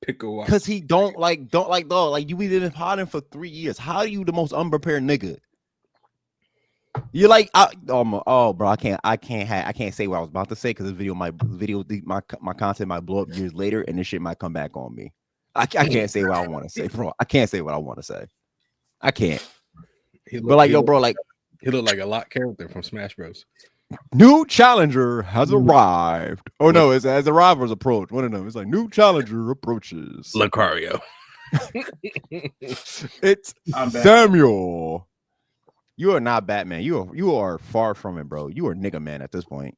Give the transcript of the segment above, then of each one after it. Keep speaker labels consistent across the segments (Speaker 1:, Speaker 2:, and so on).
Speaker 1: Pickle
Speaker 2: Cause he don't like dog. Like you been potting for 3 years. How are you the most unprepared nigga? You're like, bro, I can't say what I was about to say because this my content might blow up years later, and this shit might come back on me. I can't say what I want to say, bro. I can't say what I want to say. I can't. But like, yo, bro, like
Speaker 1: he looked like a lot character from Smash Bros.
Speaker 2: New challenger has arrived. Oh no, it's as the rivals approach. One of them. It's like new challenger approaches.
Speaker 1: Lucario.
Speaker 2: It's Samuel. You are not Batman. You are far from it, bro. You are nigga man at this point.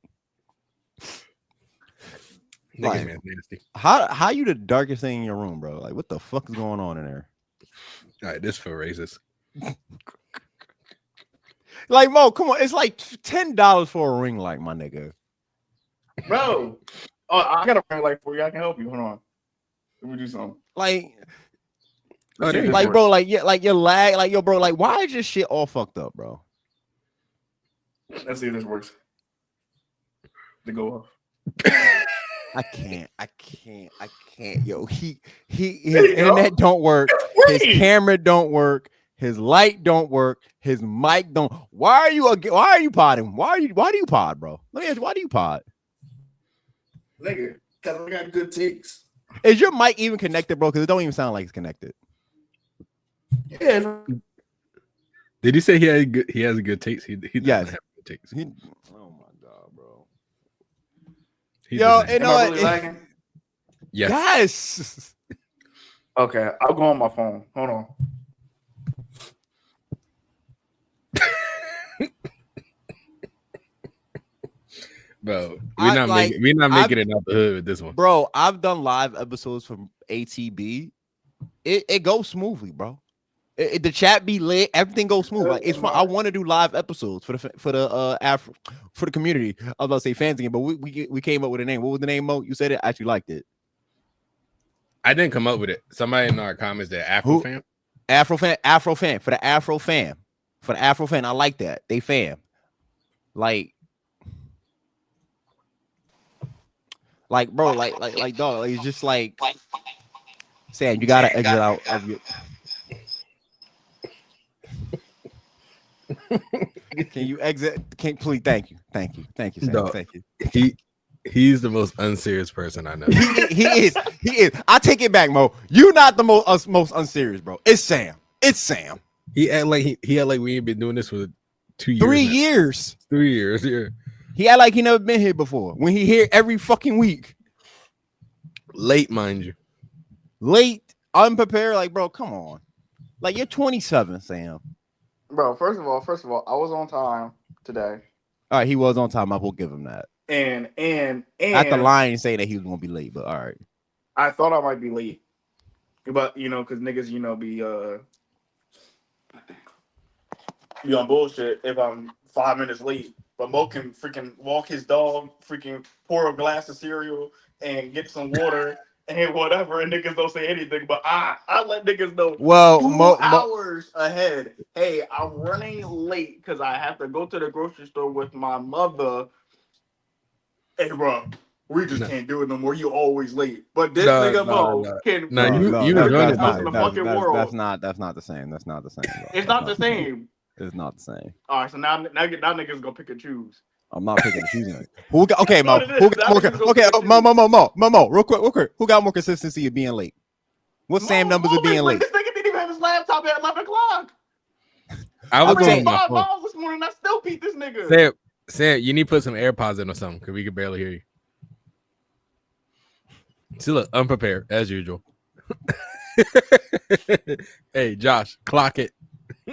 Speaker 1: Nigga like, man, nasty.
Speaker 2: How you the darkest thing in your room, bro? Like, what the fuck is going on in there?
Speaker 1: All right, this for raises.
Speaker 2: Like, Mo, come on. It's like $10 for a ring light, my nigga.
Speaker 3: Bro. Oh, I got a ring light for you. I can help you. Hold on. Let me do something.
Speaker 2: Like, bro, like, yeah, like your lag, like, yo, bro, like, why is this shit all fucked up, bro?
Speaker 3: Let's see if this works. To go off.
Speaker 2: I can't. Yo, his internet don't work. His camera don't work. His light don't work. His mic don't. Why are you podding? Why do you pod, bro? Let me ask you, why do you pod?
Speaker 3: Nigga, because I got good takes.
Speaker 2: Is your mic even connected, bro? Because it don't even sound like it's connected.
Speaker 3: Yeah.
Speaker 1: Did he say he has a good taste? He doesn't have good taste.
Speaker 2: Oh my god, bro.
Speaker 3: Yo, you know what? Really lagging?
Speaker 2: Yes.
Speaker 3: Okay, I'll go on my phone. Hold on.
Speaker 1: Bro, we're not making it out the hood with this one.
Speaker 2: Bro, I've done live episodes from ATB. It goes smoothly, bro. The chat be lit, everything goes smooth. Like it's fun. I want to do live episodes for the Afro for the community. I was about to say fans again, but we came up with a name. What was the name, Mo? You said it. I actually liked it.
Speaker 1: I didn't come up with it. Somebody in our comments that Afro fan.
Speaker 2: For the Afro fan. I like that. They fam. Like bro, like dog. Like, it's just like Sam. You gotta exit out of your. Can you exit? Please? Thank you, Sam.
Speaker 1: No,
Speaker 2: thank you.
Speaker 1: He's the most unserious person I know.
Speaker 2: He is. I take it back, Mo. You're not the most unserious, bro. It's Sam.
Speaker 1: He act like we ain't been doing this for 2 years.
Speaker 2: 3 years.
Speaker 1: 3 years. Yeah.
Speaker 2: He act like he never been here before. When he here every fucking week.
Speaker 1: Late, mind you.
Speaker 2: Late, unprepared. Like, bro, come on. Like, you're 27, Sam.
Speaker 3: Bro, first of all, I was on time today.
Speaker 2: All right, he was on time. I will give him that.
Speaker 3: And
Speaker 2: at the line saying that he was gonna be late, but all right.
Speaker 3: I thought I might be late, but because niggas, be on bullshit if I'm 5 minutes late. But Mo can freaking walk his dog, freaking pour a glass of cereal and get some water and whatever, and niggas don't say anything. But I let niggas know 2 hours ahead. Hey, I'm running late because I have to go to the grocery store with my mother. Hey, bro, we just can't do it no more. You always late. But this nigga Mo can.
Speaker 1: You was running
Speaker 3: in the fucking world.
Speaker 2: That's not the same. That's not the same. Bro.
Speaker 3: It's not the same.
Speaker 2: It's not the same.
Speaker 3: All right, so now niggas gonna pick and choose.
Speaker 2: I'm not picking and choosing. Okay, Mo. Mo. Real quick. Who got more consistency of being late? What Sam numbers of being late?
Speaker 3: This nigga didn't even have his laptop at 11 o'clock.
Speaker 1: I was
Speaker 3: on my 5 miles this morning. I still beat this
Speaker 1: nigga. Sam, you need to put some AirPods in or something because we can barely hear you. Still look unprepared as usual. Hey, Josh, clock it.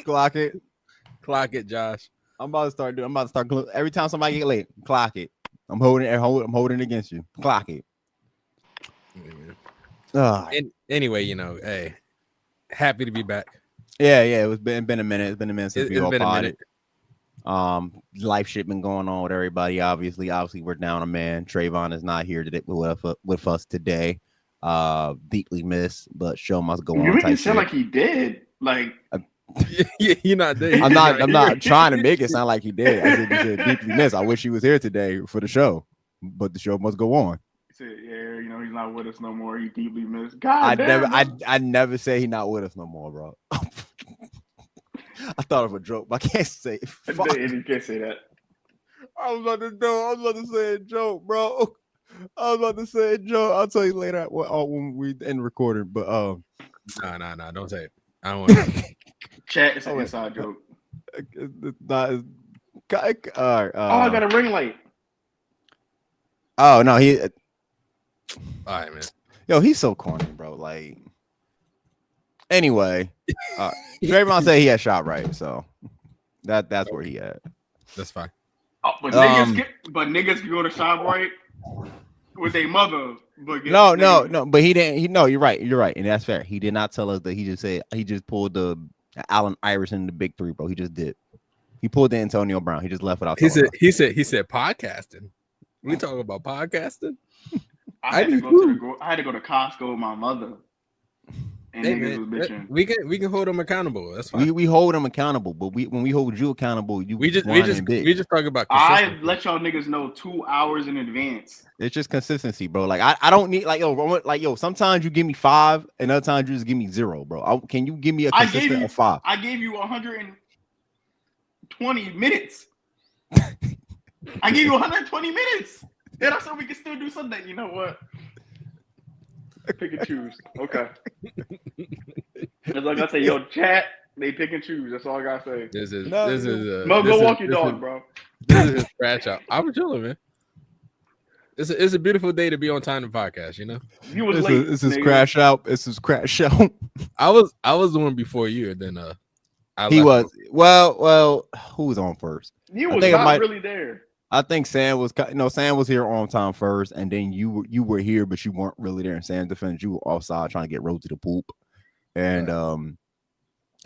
Speaker 2: Clock it, Josh. I'm about to start every time somebody get late. Clock it. I'm holding it against you. Clock it.
Speaker 1: Anyway, hey, happy to be back.
Speaker 2: Yeah. It's been a minute. It's been a minute since we all potted. Life shit been going on with everybody. Obviously, we're down a man. Trayvon is not here today with us today. Deeply missed, but show must go on.
Speaker 3: You make it sound like he did. Like
Speaker 1: you're not there.
Speaker 2: I'm not trying to make it sound like he did. I said deeply missed. I wish he was here today for the show, but the show must go on.
Speaker 3: He said, yeah, he's not with us no more. He deeply missed. God damn.
Speaker 2: I never say he not with us no more, bro. I thought of a joke, but I can't say it.
Speaker 3: You can't say that.
Speaker 2: I was about to say a joke, bro. I was about to say a joke. I'll tell you later when we end recording. But
Speaker 1: Nah, don't say it. I don't want to.
Speaker 3: Chat is an inside joke.
Speaker 2: It's not. All right.
Speaker 3: I got a ring light.
Speaker 2: Oh no, he.
Speaker 1: All right, man.
Speaker 2: Yo, he's so corny, bro. Like, anyway, Draymond said he had shot right, so that's where he at.
Speaker 1: That's fine.
Speaker 3: Oh, but niggas can go to shop right with their mother. But
Speaker 2: No, but he didn't. You're right, and that's fair. He did not tell us that. He just said he just pulled the Allen Iverson, the big three, bro. He just did. He pulled the Antonio Brown. He just left without. He
Speaker 1: said podcasting. We talking about podcasting.
Speaker 3: I had to go to Costco with my mother. And niggas was bitching.
Speaker 1: We can hold them accountable. That's fine.
Speaker 2: We hold them accountable, but when we hold you accountable, we just
Speaker 1: talk about.
Speaker 3: I let y'all niggas know 2 hours in advance.
Speaker 2: It's just consistency, bro. Like I don't need yo. Sometimes you give me 5, and other times you just give me 0, bro. Can you give me a consistent of 5?
Speaker 3: I gave you 120 minutes. I gave you 120 minutes. And I said we can still do something. You know what? Pick and choose. Okay. That's like I say, yo, chat, they pick and choose. That's all I gotta say.
Speaker 1: This is
Speaker 3: go walk your dog, bro.
Speaker 1: This is his scratch out. I'm chilling, man. It's a beautiful day to be on Time to Podcast, you know.
Speaker 3: You was late.
Speaker 2: This is crash out. This is crash out.
Speaker 1: I was the one before you, and then
Speaker 2: he was. Well, who was on first?
Speaker 3: You was not really there.
Speaker 2: I think Sam was. Sam was here on time first, and then you were here, but you weren't really there. And Sam defended you offside, trying to get Rosie to poop, and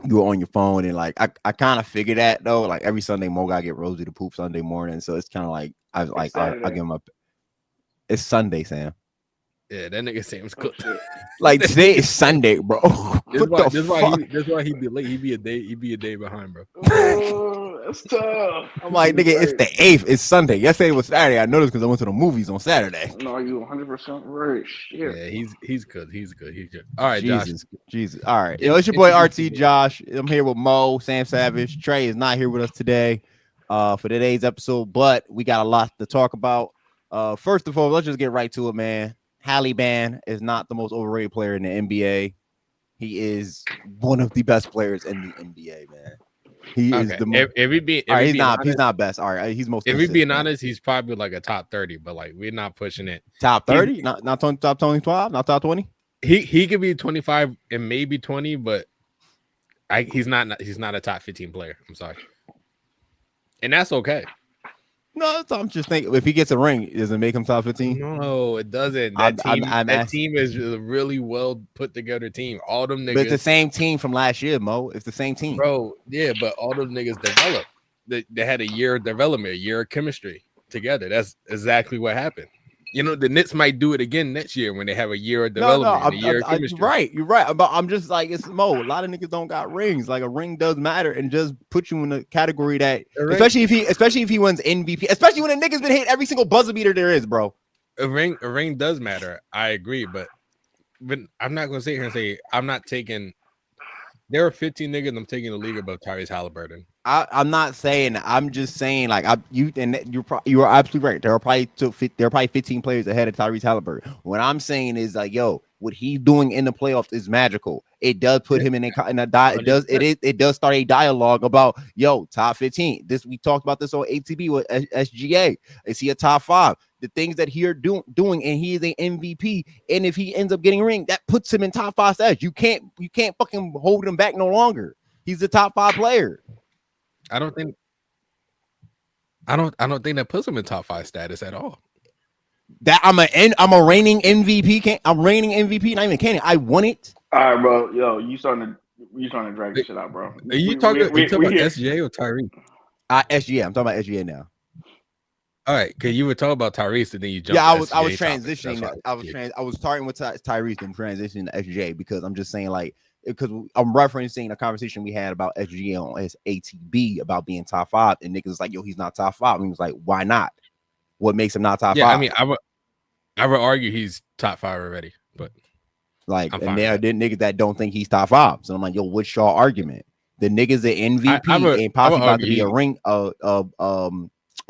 Speaker 2: you were on your phone. And like I kind of figured that though. Like every Sunday, Mo gotta get Rosie to poop Sunday morning, so it's kind of like I give him up. It's Sunday, Sam.
Speaker 1: Yeah, that nigga Sam's cooked.
Speaker 2: Like today is Sunday, bro.
Speaker 1: That's why he be late. He be a day behind, bro.
Speaker 3: Oh, that's tough.
Speaker 2: I'm like, nigga, it's the 8th. It's Sunday. Yesterday was Saturday. I noticed because I went to the movies on Saturday.
Speaker 3: No, you 100% right. Shit.
Speaker 1: Yeah, he's good. He's good. All right,
Speaker 2: Jesus. All right. Yo, it's your boy RT Josh. I'm here with Mo, Sam Savage. Trey is not here with us today for today's episode, but we got a lot to talk about. First of all, let's just get right to it, man. Halliban is not the most overrated player in the NBA. He is one of the best players in the NBA, man. He is the most. He's not best. All right, he's most.
Speaker 1: If we being honest, he's probably like a top 30, but like we're not pushing it.
Speaker 2: Top 30, not top 25, not top 20.
Speaker 1: He could be 25 and maybe 20, but he's not a top 15 player. I'm sorry, and that's okay.
Speaker 2: No, I'm just thinking if he gets a ring, does it make him top 15?
Speaker 1: No, it doesn't. That team is a really well put together team. All them niggas.
Speaker 2: But it's the same team from last year, Mo. It's the same team,
Speaker 1: bro. Yeah, but all them niggas developed. They had a year of development, a year of chemistry together. That's exactly what happened. You know, the Knicks might do it again next year when they have a year of development, a year of chemistry.
Speaker 2: You're right. But I'm just like, it's Mo. A lot of niggas don't got rings. Like a ring does matter, and just put you in a category that, especially if he wins MVP, especially when a nigga's been hit every single buzzer beater there is, bro.
Speaker 1: A ring does matter. I agree, but I'm not gonna sit here and say I'm not taking. There are 15 niggas I'm taking the league above Tyrese Halliburton.
Speaker 2: I'm not saying. I'm just saying like you are absolutely right. There are probably 15 players ahead of Tyrese Halliburton. What I'm saying is like, yo, what he's doing in the playoffs is magical. It does put him in a it does start a dialogue about top 15. We talked about this on ATB with SGA. Is he a top 5? The things that he are doing, and he is an MVP. And if he ends up getting a ring, that puts him in top 5 status. You can't fucking hold him back no longer. He's the top 5 player.
Speaker 1: I don't think that puts him in top 5 status at all.
Speaker 2: That I'm a reigning MVP. I'm reigning MVP. Not even kidding. I won it.
Speaker 3: All right, bro. Yo, you starting to drag this shit out, bro.
Speaker 1: Are you talking about SGA or Tyrese?
Speaker 2: SGA. I'm talking about SGA now.
Speaker 1: All right, because you were talking about Tyrese and then you jumped.
Speaker 2: Yeah, I was transitioning. I was starting with Tyrese and transitioning to SGA because I'm just saying like. Because I'm referencing a conversation we had about SGA on his ATB about being top 5, and niggas was like, yo, he's not top 5. And he was like, why not? What makes him not top 5?
Speaker 1: I mean, I would argue he's top 5 already, but
Speaker 2: like,
Speaker 1: I'm
Speaker 2: and
Speaker 1: fine
Speaker 2: there are
Speaker 1: with that.
Speaker 2: niggas that don't think he's top 5. So I'm like, yo, what's your argument? The niggas the MVP and
Speaker 1: I would
Speaker 2: possibly about to be
Speaker 1: argue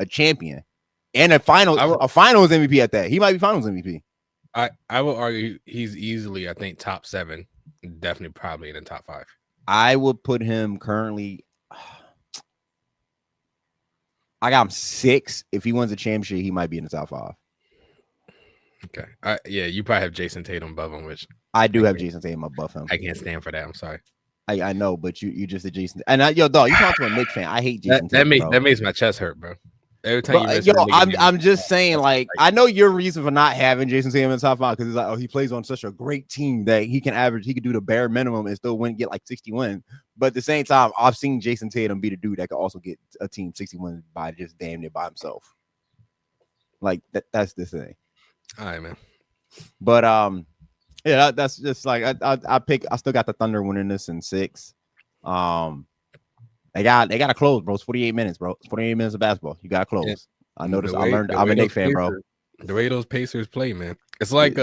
Speaker 2: a champion and a finals MVP at that. He might be finals MVP.
Speaker 1: I would argue he's easily, I think, top 7, definitely probably in the top 5.
Speaker 2: I would put him currently. I got him 6. If he wins a championship, he might be in the top 5.
Speaker 1: Okay. Yeah, you probably have Jason Tatum above him, which
Speaker 2: I do have Jason Tatum above him.
Speaker 1: I can't stand for that. I'm sorry.
Speaker 2: I know, but you just a Jason. And yo, dog, you talking to a Knicks fan. I hate Jason Tatum.
Speaker 1: That makes my chest hurt, bro. Every time
Speaker 2: I'm just saying, like, I know your reason for not having Jason Tatum in the top 5 because it's like, oh, he plays on such a great team that he can do the bare minimum and still get like 60 wins. But at the same time, I've seen Jason Tatum be the dude that could also get a team 60 wins by just damn near by himself. Like that's the thing.
Speaker 1: All right, man.
Speaker 2: But yeah, that's just like I still got the Thunder winning this in 6. They got to close, bro. It's 48 minutes, bro. It's 48 minutes of basketball. You got to close. Yeah. I noticed. I learned. I'm a Knicks fan, bro.
Speaker 1: The way those Pacers play, man. It's like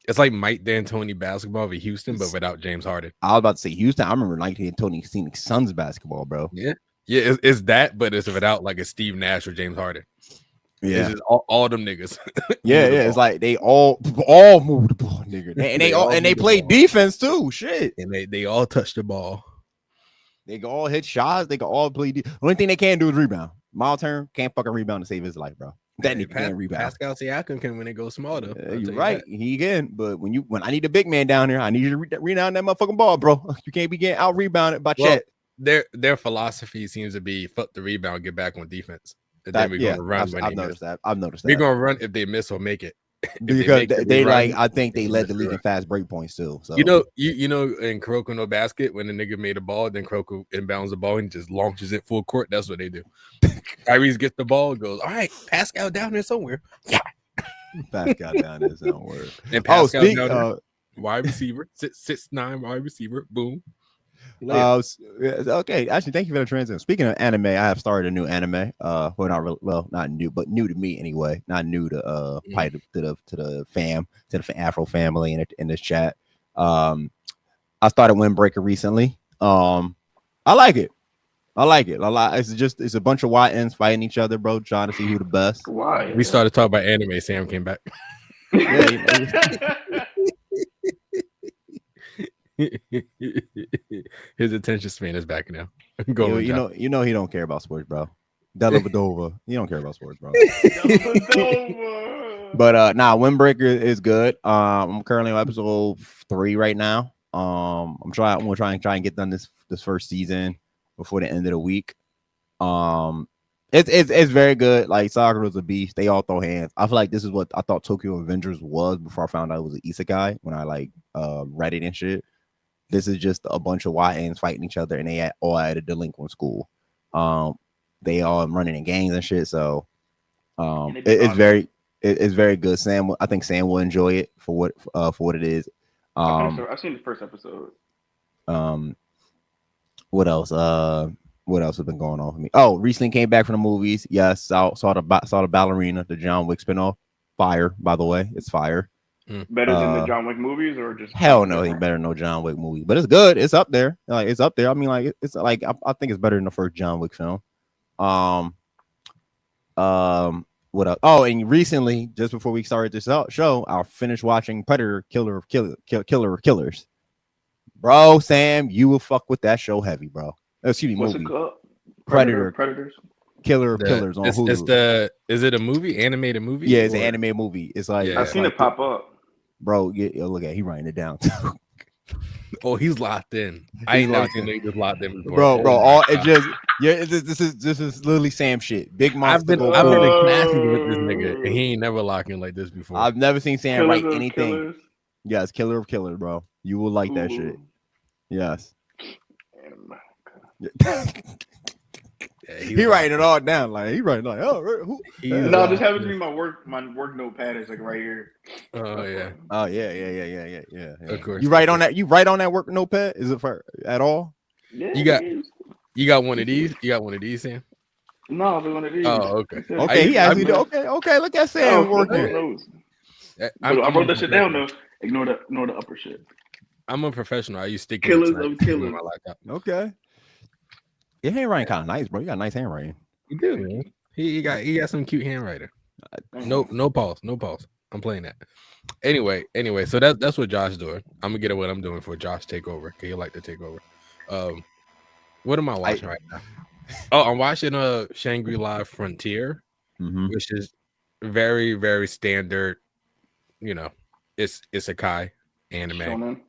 Speaker 1: it's like Mike D'Antoni basketball with Houston, but without James Harden.
Speaker 2: I was about to say Houston. I remember Mike D'Antoni seeing Suns basketball, bro.
Speaker 1: Yeah, it's that, but it's without like a Steve Nash or James Harden.
Speaker 2: Yeah,
Speaker 1: it's just all them niggas.
Speaker 2: yeah. It's like they all move the ball, nigga. And they play defense too. Shit,
Speaker 1: and they all touch the ball.
Speaker 2: They can all hit shots. They can all play. The only thing they can't do is rebound. Miles Turner can't fucking rebound to save his life, bro. That nigga can't rebound.
Speaker 1: Pascal Siakam can when it goes small though.
Speaker 2: You're right. He can. But when I need a big man down here, I need you to rebound that motherfucking ball, bro. You can't be getting out rebounded by Chet.
Speaker 1: Their philosophy seems to be fuck the rebound, get back on defense. And then we're gonna run.
Speaker 2: I've noticed that.
Speaker 1: We're gonna run if they miss or make it.
Speaker 2: Because they like, I think they led the league in fast break points too. So
Speaker 1: you know in Kuroko no basket, when the nigga made a ball, then Kuroko inbounds the ball and just launches it full court. That's what they do. Tyrese gets the ball, goes, all right, Pascal down there somewhere. Yeah,
Speaker 2: Pascal down there somewhere.
Speaker 1: And Pascal down there, wide receiver, 6'9" wide receiver, boom.
Speaker 2: Okay, actually, thank you for the transition. Speaking of anime, I have started a new anime. Not new, but new to me anyway. Not new to to the Afro family in this chat. I started Windbreaker recently. I like it. It's a bunch of YNs fighting each other, bro, trying to see who the best.
Speaker 3: Why?
Speaker 1: We started talking about anime. Sam came back. His attention span is back now.
Speaker 2: You know he don't care about sports, bro. Delavadova. You don't care about sports, bro. But Windbreaker is good. I'm currently on episode 3 right now. I'm gonna try and get done this first season before the end of the week. It's very good. Like, Sakura's a beast. They all throw hands. I feel like this is what I thought Tokyo Avengers was before I found out it was an isekai when I read it and shit. This is just a bunch of YNs fighting each other, and they all at a delinquent school. They all running in gangs and shit. So it's very good. I think Sam will enjoy it for what it is.
Speaker 3: I've seen the first episode.
Speaker 2: What else? What else has been going on for me? Oh, recently came back from the movies. Yes, saw the Ballerina, the John Wick spinoff. Fire, by the way, it's fire.
Speaker 3: Better than the John Wick movies, or just
Speaker 2: hell no, he better than no John Wick movie. But it's good. It's up there. Like, it's up there. I mean, like, it's like I think it's better than the first John Wick film. What else? Oh, and recently, just before we started this show, I finished watching Predator, Killer of Killers. Bro, Sam, you will fuck with that show heavy, bro. Excuse me,
Speaker 3: what's
Speaker 2: movie.
Speaker 3: It called?
Speaker 2: Predators. Killer of Killers on Hulu.
Speaker 1: Is it a movie? Animated movie?
Speaker 2: Yeah, it's an animated movie. It's like
Speaker 3: I've seen it pop up.
Speaker 2: Bro, look at he writing it down.
Speaker 1: Oh, he's locked in. I ain't never seen niggas locked in
Speaker 2: Bro,
Speaker 1: before.
Speaker 2: this is literally Sam shit. Big monster.
Speaker 1: I've been in classes with this nigga, and he ain't never locked in like this before.
Speaker 2: I've never seen Sam write anything.
Speaker 3: Killers.
Speaker 2: Yes, Killer of Killers, bro. You will like that shit. Yes. He writing it all down. Like, he writing like, who?
Speaker 3: No, this happens to be my work notepad is like right here.
Speaker 1: Oh yeah.
Speaker 2: Oh yeah.
Speaker 1: Of course.
Speaker 2: You write on that work notepad? Is it for at all?
Speaker 3: Yeah.
Speaker 1: You got one of these? You got one of these, Sam?
Speaker 3: No, they're one of these.
Speaker 1: Oh, okay.
Speaker 2: Okay, he actually do. Okay. Look at Sam working.
Speaker 3: I wrote that shit down though. Ignore the upper shit.
Speaker 1: I'm a professional. I use sticky
Speaker 3: Killers
Speaker 1: notes
Speaker 3: of killers
Speaker 1: on my laptop.
Speaker 2: Okay. Your handwriting kind of nice, bro. You got nice handwriting.
Speaker 1: You do, man. He got some cute handwriting. No pause. I'm playing that. Anyway, so that's what Josh doing. I'm gonna get at what I'm doing for Josh takeover. He like to take over. What am I watching right now? Oh, I'm watching Shangri-La Frontier, which is very, very standard. You know, it's isekai anime.
Speaker 3: Shonen.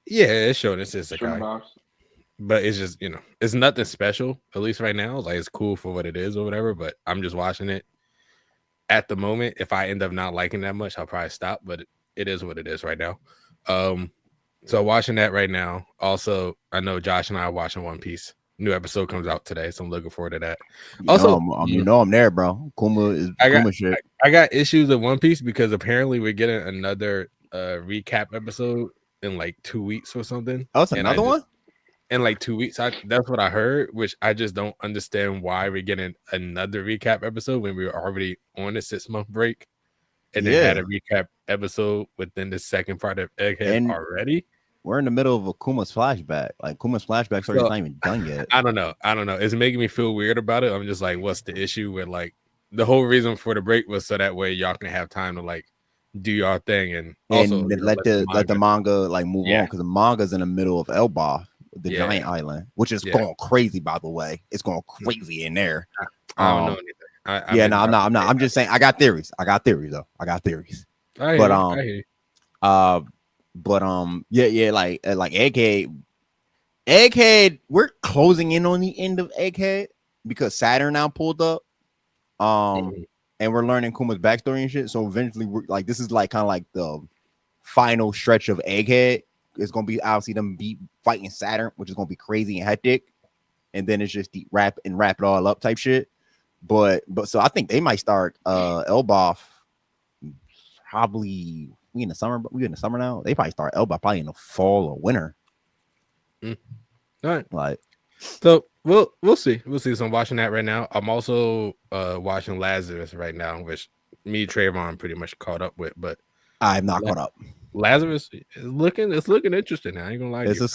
Speaker 1: Yeah, it's shown. It's isekai. But it's just, it's nothing special, at least right now. Like, it's cool for what it is or whatever, but I'm just watching it at the moment. If I end up not liking that much, I'll probably stop, but it is what it is right now. So watching that right now. Also, I know Josh and I are watching One Piece. New episode comes out today, so I'm looking forward to that.
Speaker 2: I'm there, bro. Kuma shit.
Speaker 1: I got issues with One Piece because apparently we're getting another recap episode in like 2 weeks or something.
Speaker 2: Oh, it's another one?
Speaker 1: In like 2 weeks. That's what I heard, which I just don't understand why we're getting another recap episode when we were already on a 6-month break and then had a recap episode within the second part of Egghead already.
Speaker 2: We're in the middle of a Kuma's flashback. Like, Kuma's flashback's already not even done yet.
Speaker 1: I don't know. It's making me feel weird about it. I'm just like, what's the issue with, like, the whole reason for the break was so that way y'all can have time to, like, do y'all thing and also
Speaker 2: let the manga like move on, because the manga's in the middle of Elbaf, the giant island, which is going crazy, by the way. It's going crazy in there.
Speaker 1: I don't know anything.
Speaker 2: I'm not. I'm just saying I got theories. I got theories. Like Egghead, we're closing in on the end of Egghead because Saturn now pulled up. And we're learning Kuma's backstory and shit. So eventually, we're like, this is like kind of like the final stretch of Egghead. It's gonna be obviously them fighting Saturn, which is gonna be crazy and hectic. And then it's just wrap it all up type shit. But so I think they might start Elbaf probably we in the summer now. They probably start Elbaf probably in the fall or winter.
Speaker 1: All right,
Speaker 2: like
Speaker 1: so we'll see. So I'm watching that right now. I'm also watching Lazarus right now, which me Trayvon pretty much caught up with, but
Speaker 2: I'm not caught up.
Speaker 1: Lazarus is looking interesting. I ain't gonna lie.
Speaker 2: It's a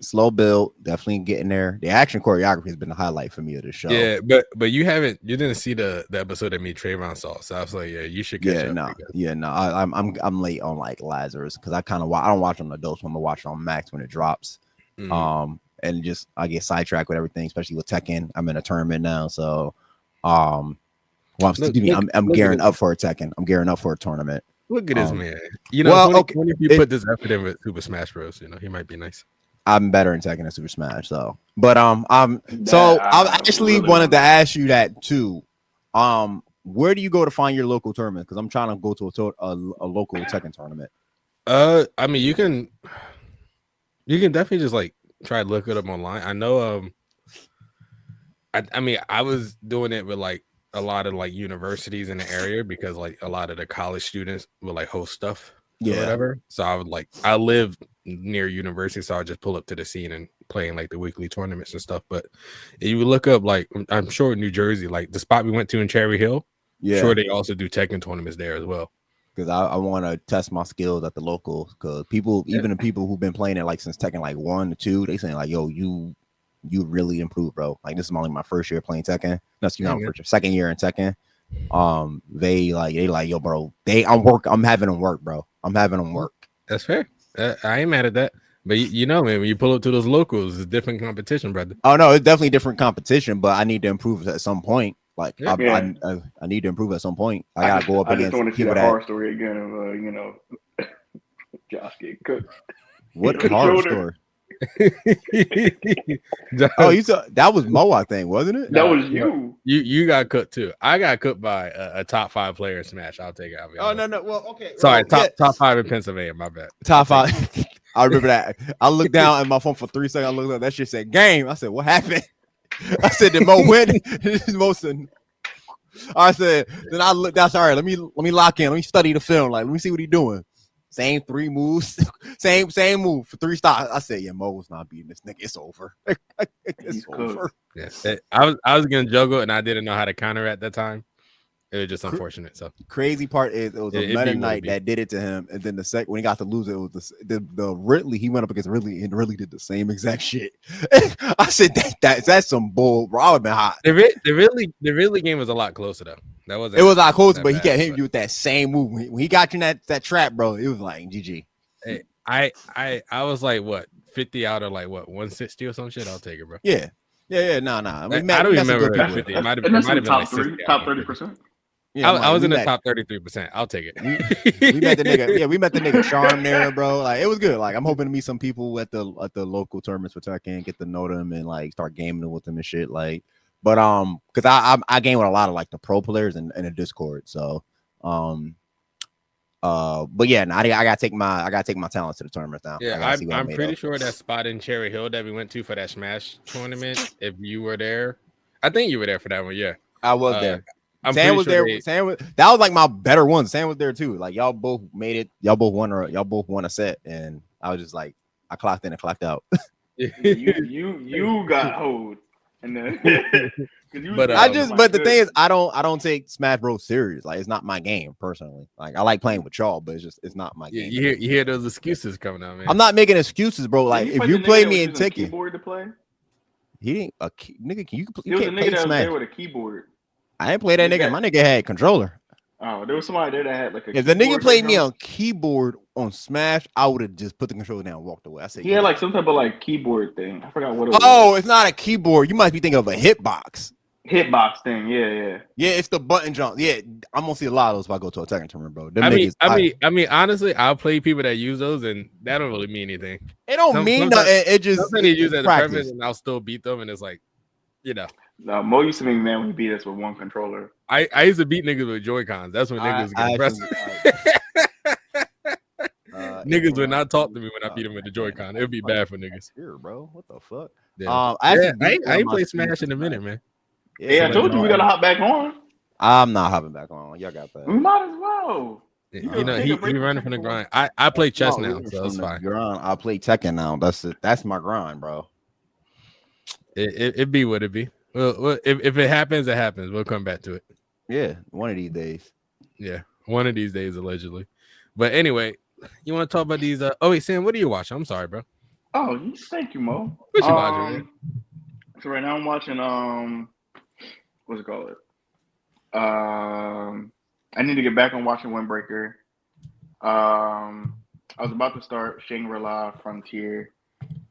Speaker 2: slow build, definitely getting there. The action choreography has been the highlight for me of the show.
Speaker 1: Yeah, but you didn't see the episode that me Trayvon saw, so I was like, yeah, you should catch up.
Speaker 2: I'm late on like Lazarus because I don't watch on adults. I'm gonna watch it on Max when it drops. And just I get sidetracked with everything, especially with Tekken. I'm in a tournament now, so I'm gearing up for a Tekken. I'm gearing up for a tournament.
Speaker 1: Look at this man. When if you put this effort in with Super Smash Bros, he might be nice.
Speaker 2: I'm better in Tekken than Super Smash, so. But I actually wanted to ask you that too. Where do you go to find your local tournament? Because I'm trying to go to a local Tekken tournament.
Speaker 1: I mean, you can definitely just like try to look it up online. I know. I mean, I was doing it with like a lot of like universities in the area because like a lot of the college students would like host stuff or whatever. So I live near university, so I just pull up to the scene and play in like the weekly tournaments and stuff. But if you look up, like, I'm sure in New Jersey, like the spot we went to in Cherry Hill, sure they also do Tekken tournaments there as well.
Speaker 2: Because I want to test my skills at the local. Because even the people who've been playing it like since Tekken like 1 to 2, they saying like, yo, you really improved, bro. Like, this is only my first year playing Tekken. No, excuse me, first year, second year in Tekken. They like, yo, bro. I'm having them work, bro. I'm having them work.
Speaker 1: That's fair. I ain't mad at that. But man, when you pull up to those locals, it's different competition, brother.
Speaker 2: Oh no, it's definitely different competition. But I need to improve at some point. Like I need to improve at some point. I gotta go up against. I just want to see the horror story again of Josh getting cooked. What horror story? That was Mo, I think, wasn't it?
Speaker 3: That was you.
Speaker 1: You got cooked too. I got cooked by a top 5 player in Smash. I'll take it.
Speaker 2: No. Well, okay.
Speaker 1: Sorry, top 5 in Pennsylvania. My bad.
Speaker 2: Top 5. I remember that. I looked down at my phone for 3 seconds. I looked up. That shit said game. I said, what happened? I said, did Mo win? I said, then I looked down. Sorry, let me lock in. Let me study the film. Like, let me see what he's doing. Same 3 moves, same move for 3 stars. I said, yeah, Mo was not beating this nigga. It's over. It's over.
Speaker 1: Yeah, I was gonna juggle and I didn't know how to counter at that time. It was just unfortunate. So
Speaker 2: crazy part is it was a Meta Knight that did it to him, and then the second when he got to lose it was the Ridley. He went up against Ridley and Ridley did the same exact shit. I said that's some bull. Bro, I would have been hot.
Speaker 1: The Ridley game was a lot closer though. That wasn't.
Speaker 2: It was a lot closer, but he kept hitting you with that same move. When he got you in that trap, bro, it was like GG.
Speaker 1: Hey, I was like what 50 out of like what 160 or some shit. I'll take it, bro.
Speaker 2: Yeah. Nah.
Speaker 1: I don't remember. It might have been
Speaker 3: top
Speaker 1: like
Speaker 3: 3, top 30%.
Speaker 1: Yeah, I was in the top 33%. I'll take it.
Speaker 2: we met the nigga. Yeah, we met the nigga Charm there, bro. Like it was good. Like I'm hoping to meet some people at the local tournaments for Tekken, get to know them and like start gaming with them and shit. Like, but because I game with a lot of like the pro players in the Discord. So but yeah, I gotta take my talents to the tournament now.
Speaker 1: Yeah, I'm pretty sure that spot in Cherry Hill that we went to for that Smash tournament. If you were there, I think you were there for that one. Yeah,
Speaker 2: I was there. Sam was there. That was like my better one. Sam was there too. Like y'all both made it. Y'all both won a set, and I was just like, I clocked in and clocked out.
Speaker 3: you got hold, and then
Speaker 2: but the thing is, I don't take Smash Bros serious. Like it's not my game personally. Like I like playing with y'all, but it's not my game.
Speaker 1: You hear those excuses coming out, man.
Speaker 2: I'm not making excuses, bro. Like if you play me in Tekken,
Speaker 3: keyboard to play.
Speaker 2: He didn't nigga. You
Speaker 3: can't play Smash. That was there with a keyboard.
Speaker 2: I didn't play that nigga. My nigga had controller.
Speaker 3: Oh, there was somebody there that had like a.
Speaker 2: If the nigga played me on keyboard on Smash, I would have just put the controller down and walked away. I said
Speaker 3: he had like some type of like keyboard thing. I forgot what it was.
Speaker 2: Oh, it's not a keyboard. You might be thinking of a hitbox.
Speaker 3: Hitbox thing, yeah.
Speaker 2: It's the button jump. Yeah, I'm gonna see a lot of those if I go to a Tekken tournament, bro.
Speaker 1: I mean, honestly, I'll play people that use those, and that don't really mean anything.
Speaker 2: It don't mean nothing. It just
Speaker 1: something you use as a preference, and I'll still beat them, and it's like, you know.
Speaker 3: No, Mo used to make man when he beat us with one controller.
Speaker 1: I used to beat niggas with Joy-Cons. That's when niggas get aggressive. Niggas would not talk to me when I beat them with the Joy-Con. It would be bad for niggas.
Speaker 2: Here, bro. What the fuck?
Speaker 1: Yeah. I ain't played Smash in a minute, man.
Speaker 3: Yeah, I told you we gotta hop back on.
Speaker 2: I'm not hopping back on. Y'all got that.
Speaker 3: We might as well.
Speaker 1: You know, he running from the grind. I play chess now, so it's fine.
Speaker 2: I play Tekken now. That's it. That's my grind, bro.
Speaker 1: It be what it be. Well, if it happens, it happens. We'll come back to it.
Speaker 2: Yeah, one of these days.
Speaker 1: Yeah, one of these days, allegedly. But anyway, you want to talk about these? Oh wait, Sam, what are you watching? I'm sorry, bro.
Speaker 3: Oh, thank you, Mo.
Speaker 1: What you watching? Man?
Speaker 3: So right now I'm watching what's it called? I need to get back on watching Windbreaker. I was about to start Shangri-La Frontier.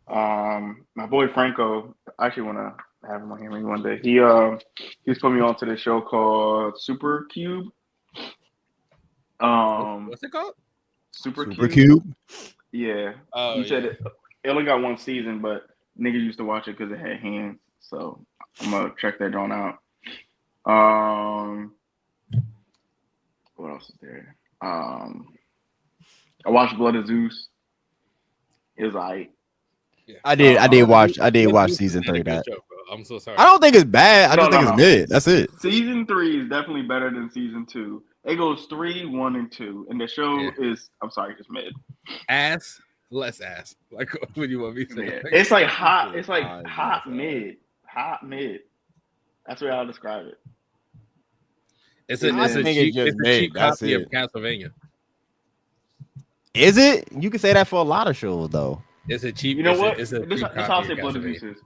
Speaker 3: My boy Franco, I actually want to have him on here maybe one day. He's put me onto this show called Super Cube.
Speaker 1: What's it called?
Speaker 3: Super
Speaker 2: Cube.
Speaker 3: Yeah. He said it only got one season, but niggas used to watch it because it had hands. So I'm gonna check that drawn out. What else is there? I watched Blood of Zeus. It was like.
Speaker 2: Yeah. I did watch season 3 of that.
Speaker 1: Show, I'm so sorry.
Speaker 2: I don't think it's bad. I just think it's mid. That's it.
Speaker 3: Season 3 is definitely better than season 2. It goes 3, 1, and 2, and the show is just mid.
Speaker 1: Less ass. Like what do you want me to say?
Speaker 3: Yeah. It's like hot. It's like hot mid. Hot mid. That's the way I'll describe it.
Speaker 1: It's a cheap copy of Castlevania.
Speaker 2: Is it? You can say that for a lot of shows though.
Speaker 1: It's a cheap.
Speaker 3: You know what?
Speaker 1: This
Speaker 3: is how I say Blood of Zeus is.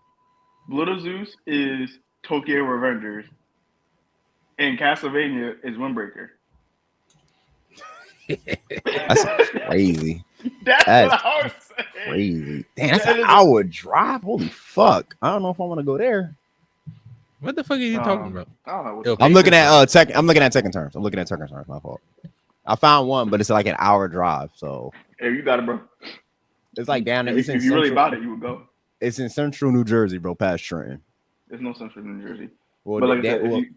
Speaker 3: Blood of Zeus is Tokyo Revengers, and Castlevania is Windbreaker.
Speaker 2: That's crazy.
Speaker 3: That's what I was saying.
Speaker 2: Crazy. Damn, that's an hour drive. Holy fuck! I don't know if I want to go there.
Speaker 1: What the fuck are you talking about?
Speaker 3: I don't know.
Speaker 2: I'm looking at Tekken. I'm looking at Tekken terms. My fault. I found one, but it's like an hour drive. So
Speaker 3: hey, you got it, bro.
Speaker 2: It's like down there.
Speaker 3: If you really bought it, you would go.
Speaker 2: It's in central New Jersey, bro, past Trenton.
Speaker 3: There's no central New Jersey.
Speaker 2: Well, but like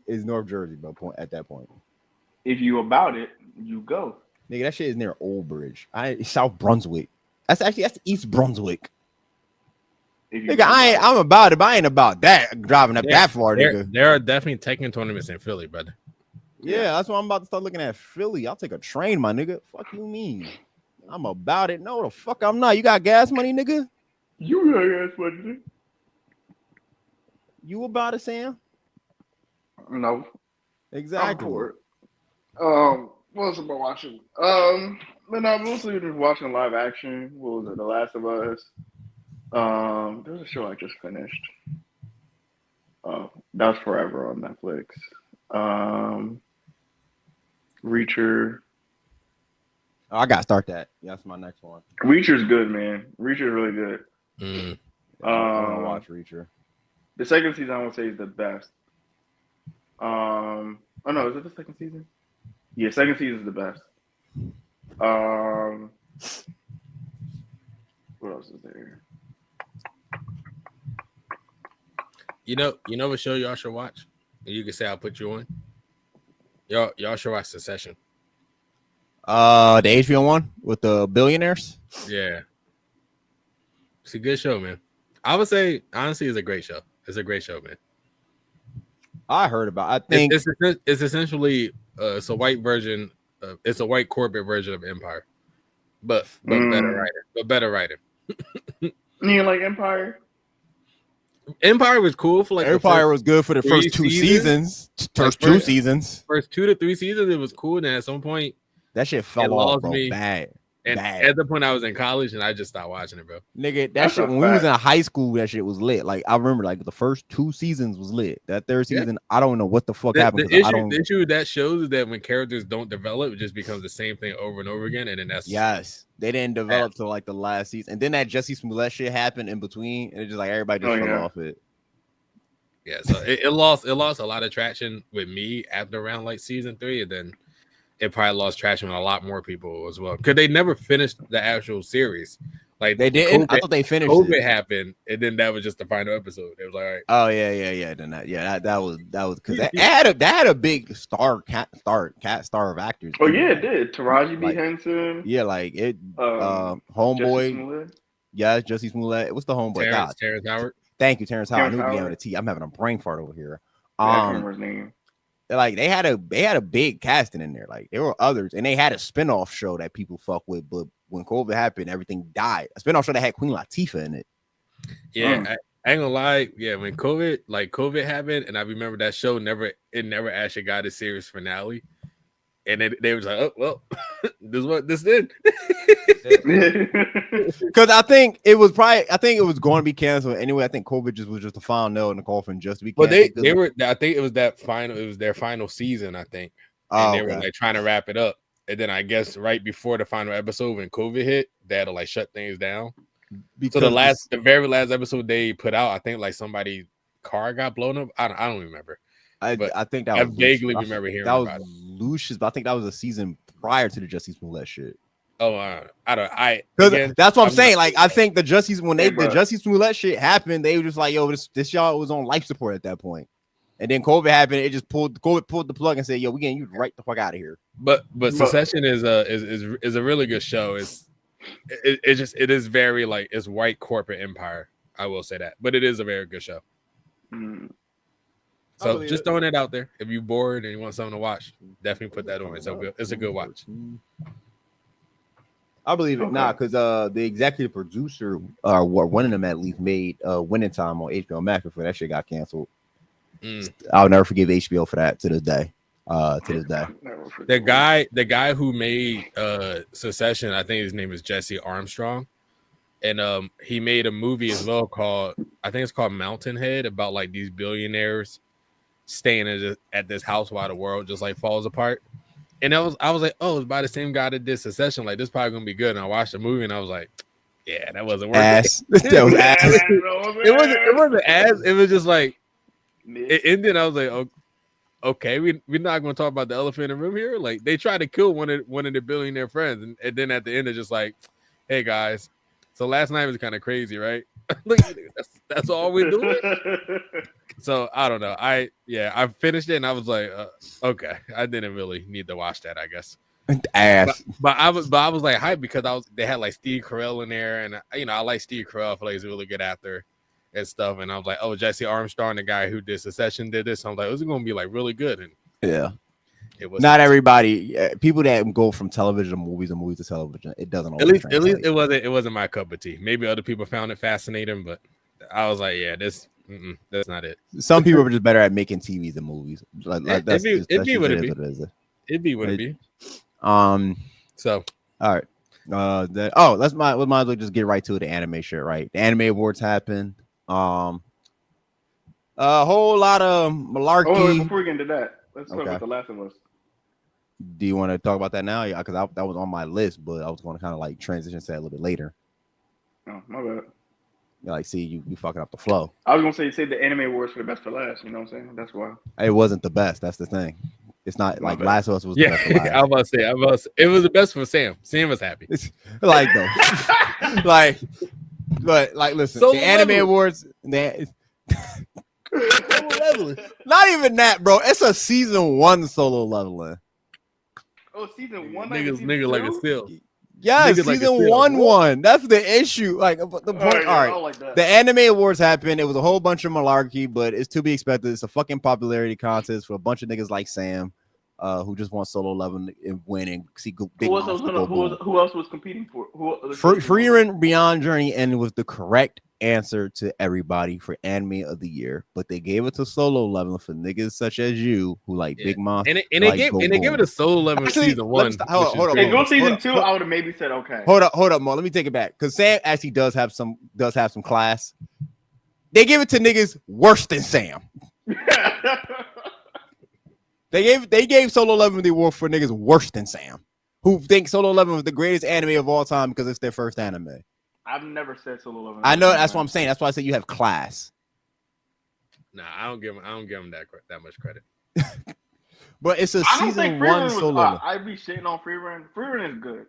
Speaker 2: it's North Jersey, bro. At that point,
Speaker 3: if you about it, you go.
Speaker 2: Nigga, that shit is near Old Bridge. South Brunswick. That's East Brunswick. Nigga, I'm about it, but I ain't about that driving up that far, nigga.
Speaker 1: There are definitely Tekken tournaments in Philly, brother.
Speaker 2: Yeah, that's why I'm about to start looking at Philly. I'll take a train, my nigga. Fuck you mean? I'm about it. No, the fuck I'm not. You got gas money, nigga?
Speaker 3: You got gas money, nigga.
Speaker 2: You about it, Sam?
Speaker 3: No.
Speaker 2: Exactly.
Speaker 3: What else am I watching? But no, mostly just watching live action. What was it? The Last of Us. There's a show I just finished. That's Forever on Netflix. Reacher.
Speaker 2: Oh, I gotta start that. Yeah, that's my next one.
Speaker 3: Reacher's good, man. Reacher's really good.
Speaker 2: I want to watch Reacher.
Speaker 3: The second season, I would say, is the best. Oh no, is it the second season? Yeah, second season is the best. What else is there?
Speaker 1: You know what show y'all should watch? You can say I'll put you on. Y'all should watch Succession.
Speaker 2: The HBO one with the billionaires.
Speaker 1: Yeah, it's a good show, man. I would say honestly, it's a great show. It's a great show, man.
Speaker 2: I heard about. I think
Speaker 1: it's essentially it's a white version. It's a white corporate version of Empire, but better writer.
Speaker 3: You like Empire?
Speaker 1: Empire was cool for like
Speaker 2: Empire was good for the first two seasons. First 2 seasons.
Speaker 1: First 2 to 3 seasons, it was cool. And then at some point,
Speaker 2: that shit fell off, bro. Bad.
Speaker 1: And at the point I was in college, and I just stopped watching it, bro.
Speaker 2: Nigga, that shit when we was in high school, that shit was lit. Like I remember, like the first 2 seasons was lit. That third season, I don't know what the fuck happened.
Speaker 1: The issue that shows is that when characters don't develop, it just becomes the same thing over and over again, and then that's
Speaker 2: they didn't develop till like the last season, and then that Jesse Smollett shit happened in between, and it's just like everybody just fell off it.
Speaker 1: Yeah, so it lost a lot of traction with me after around like season 3, and then it probably lost traction with a lot more people as well because they never finished the actual series. Like
Speaker 2: they didn't. I thought they finished.
Speaker 1: COVID happened, and then that was just the final episode. It was like, all right.
Speaker 2: Oh yeah. Then that was because that had a big cast star of actors.
Speaker 3: Oh yeah, it did. Taraji B. Henson.
Speaker 2: Yeah, like it. Homeboy. Jesse Smollett. What's the homeboy?
Speaker 1: Terrence Howard.
Speaker 2: Thank you, Terrence Howard. I knew we had a T. I'm having a brain fart over here.
Speaker 3: I can't remember his name.
Speaker 2: Like they had a big casting in there. Like there were others, and they had a spinoff show that people fuck with. But when COVID happened, everything died. A spinoff show that had Queen Latifah in it.
Speaker 1: Yeah, I ain't gonna lie. Yeah, when COVID happened, and I remember that show never actually got a series finale. And they was like, oh well, this did.
Speaker 2: Because I think it was going to be canceled anyway. I think COVID was just a final nail in the coffin just to be canceled.
Speaker 1: But they were. I think it was their final season. I think, and they were like trying to wrap it up. And then I guess right before the final episode, when COVID hit, they had to like shut things down. So the very last episode they put out, I think like somebody's car got blown up. I don't remember.
Speaker 2: I think that
Speaker 1: I vaguely remember hearing about it.
Speaker 2: Lucius, but I think that was a season prior to the Jesse Smollett shit.
Speaker 1: Oh,
Speaker 2: that's what I'm saying. Like, I think the Jesse Smollett shit happened, they were just like, yo, this y'all was on life support at that point. And then COVID happened, it just pulled the plug and said, yo, we getting you right the fuck out of here.
Speaker 1: But Succession is a really good show. It is very like it's white corporate empire. I will say that, but it is a very good show. So just throwing it out there. If you're bored and you want something to watch, definitely put that on. It's a good watch.
Speaker 2: I believe it. Nah, because the executive producer, or one of them at least, made Winning Time on HBO Max before that shit got canceled. I'll never forgive HBO for that to this day. The guy who made Succession, I think his name is Jesse Armstrong, and he made a movie as well called Mountainhead, about like these billionaires staying at this house while the world just like falls apart. And I was like, oh, it's by the same guy that did Succession. Like, this probably gonna be good. And I watched the movie and I was like, yeah, that wasn't worth it. That was ass. It wasn't ass. It was just like it ended. I was like, oh, okay, we're not gonna talk about the elephant in the room here. Like, they tried to kill one of the billionaire friends, and then at the end, it's just like, hey guys, so last night was kind of crazy, right? Like, that's all we're doing. So I don't know. I finished it and I was like, okay, I didn't really need to watch that, I guess. Ass.
Speaker 1: But I was like hyped because they had like Steve Carell in there, and I like Steve Carell. I feel like he's a really good actor and stuff. And I was like, oh, Jesse Armstrong, the guy who did Succession, did this. I was like, this is gonna be like really good. And
Speaker 2: yeah, it was not everybody. People that go from television to movies and movies to television, it doesn't.
Speaker 1: At least it wasn't my cup of tea. Maybe other people found it fascinating, but I was like, yeah, that's not it.
Speaker 2: Some people are just better at making TVs than movies. Like
Speaker 1: it be what it is. It'd be what it be.
Speaker 2: So all right. We might as well just get right to the anime shit, right? The anime awards happened. A whole lot of malarkey.
Speaker 3: Oh, wait, before we get into that, let's talk about The Last of Us.
Speaker 2: Do you want to talk about that now? Yeah, because that was on my list, but I was going to kind of like transition to that a little bit later.
Speaker 3: Oh, my bad.
Speaker 2: Like, see, you fucking up the flow.
Speaker 3: I was gonna say the anime awards for the best for last. You know what I'm saying? That's why
Speaker 2: it wasn't the best. That's the thing. It's not like Last of Us was
Speaker 1: the
Speaker 2: best for last.
Speaker 1: I was about to say, it was the best for Sam. Sam was happy.
Speaker 2: Like though, but listen, the anime awards. Not even that, bro. It's a season 1 solo leveling.
Speaker 3: Oh, season 1.
Speaker 1: Nigga like a seal.
Speaker 2: Yeah, season 1. That's the issue. Like the point. All right, like the anime awards happened. It was a whole bunch of malarkey, but it's to be expected. It's a fucking popularity contest for a bunch of niggas like Sam, who just want solo leveling and win and see big.
Speaker 3: Who else was competing for?
Speaker 2: Frieren Beyond Journey and was the correct answer to everybody for anime of the year, but they gave it to solo leveling for niggas such as you who like big monsters.
Speaker 1: And they gave it a solo leveling season 1.
Speaker 2: Hold on.
Speaker 3: If go season 2, I would have maybe said okay.
Speaker 2: Hold up, Mo. Let me take it back because Sam actually does have some class. They give it to niggas worse than Sam. They gave Solo Leveling the award for niggas worse than Sam, who think Solo Leveling was the greatest anime of all time because it's their first anime.
Speaker 3: I've never said Solo Leveling.
Speaker 2: I know that's what I'm saying. That's why I say you have class.
Speaker 1: Nah, I don't give him that much credit.
Speaker 2: But it's a season 1 solo.
Speaker 3: I be shitting on Freerun. Freerun is good,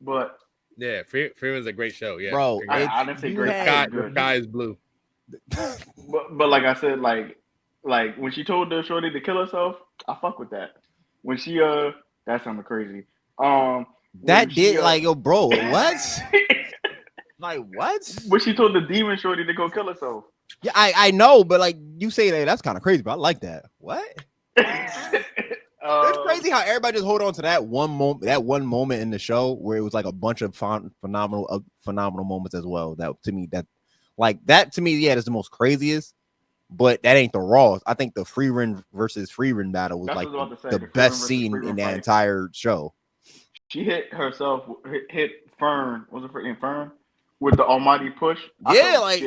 Speaker 3: but
Speaker 1: yeah, Freerun's a great show. Yeah,
Speaker 2: bro,
Speaker 3: I didn't say great.
Speaker 1: The sky is blue.
Speaker 3: but like I said, like when she told the shorty to kill herself, I fuck with that. When she that sounded crazy.
Speaker 2: That did like yo, bro, what? Like what?
Speaker 3: When she told the demon shorty to go kill herself.
Speaker 2: Yeah, I know, but like you say that's kind of crazy, but I like that. What? It's crazy how everybody just hold on to that one moment in the show where it was like a bunch of phenomenal moments as well. That to me, yeah, that's the most craziest. But that ain't the Raw. I think the Freerun versus Freerun battle was like the best scene in that entire show.
Speaker 3: She hit herself, hit Fern. Was it freaking Fern? With the almighty push.
Speaker 2: Yeah, I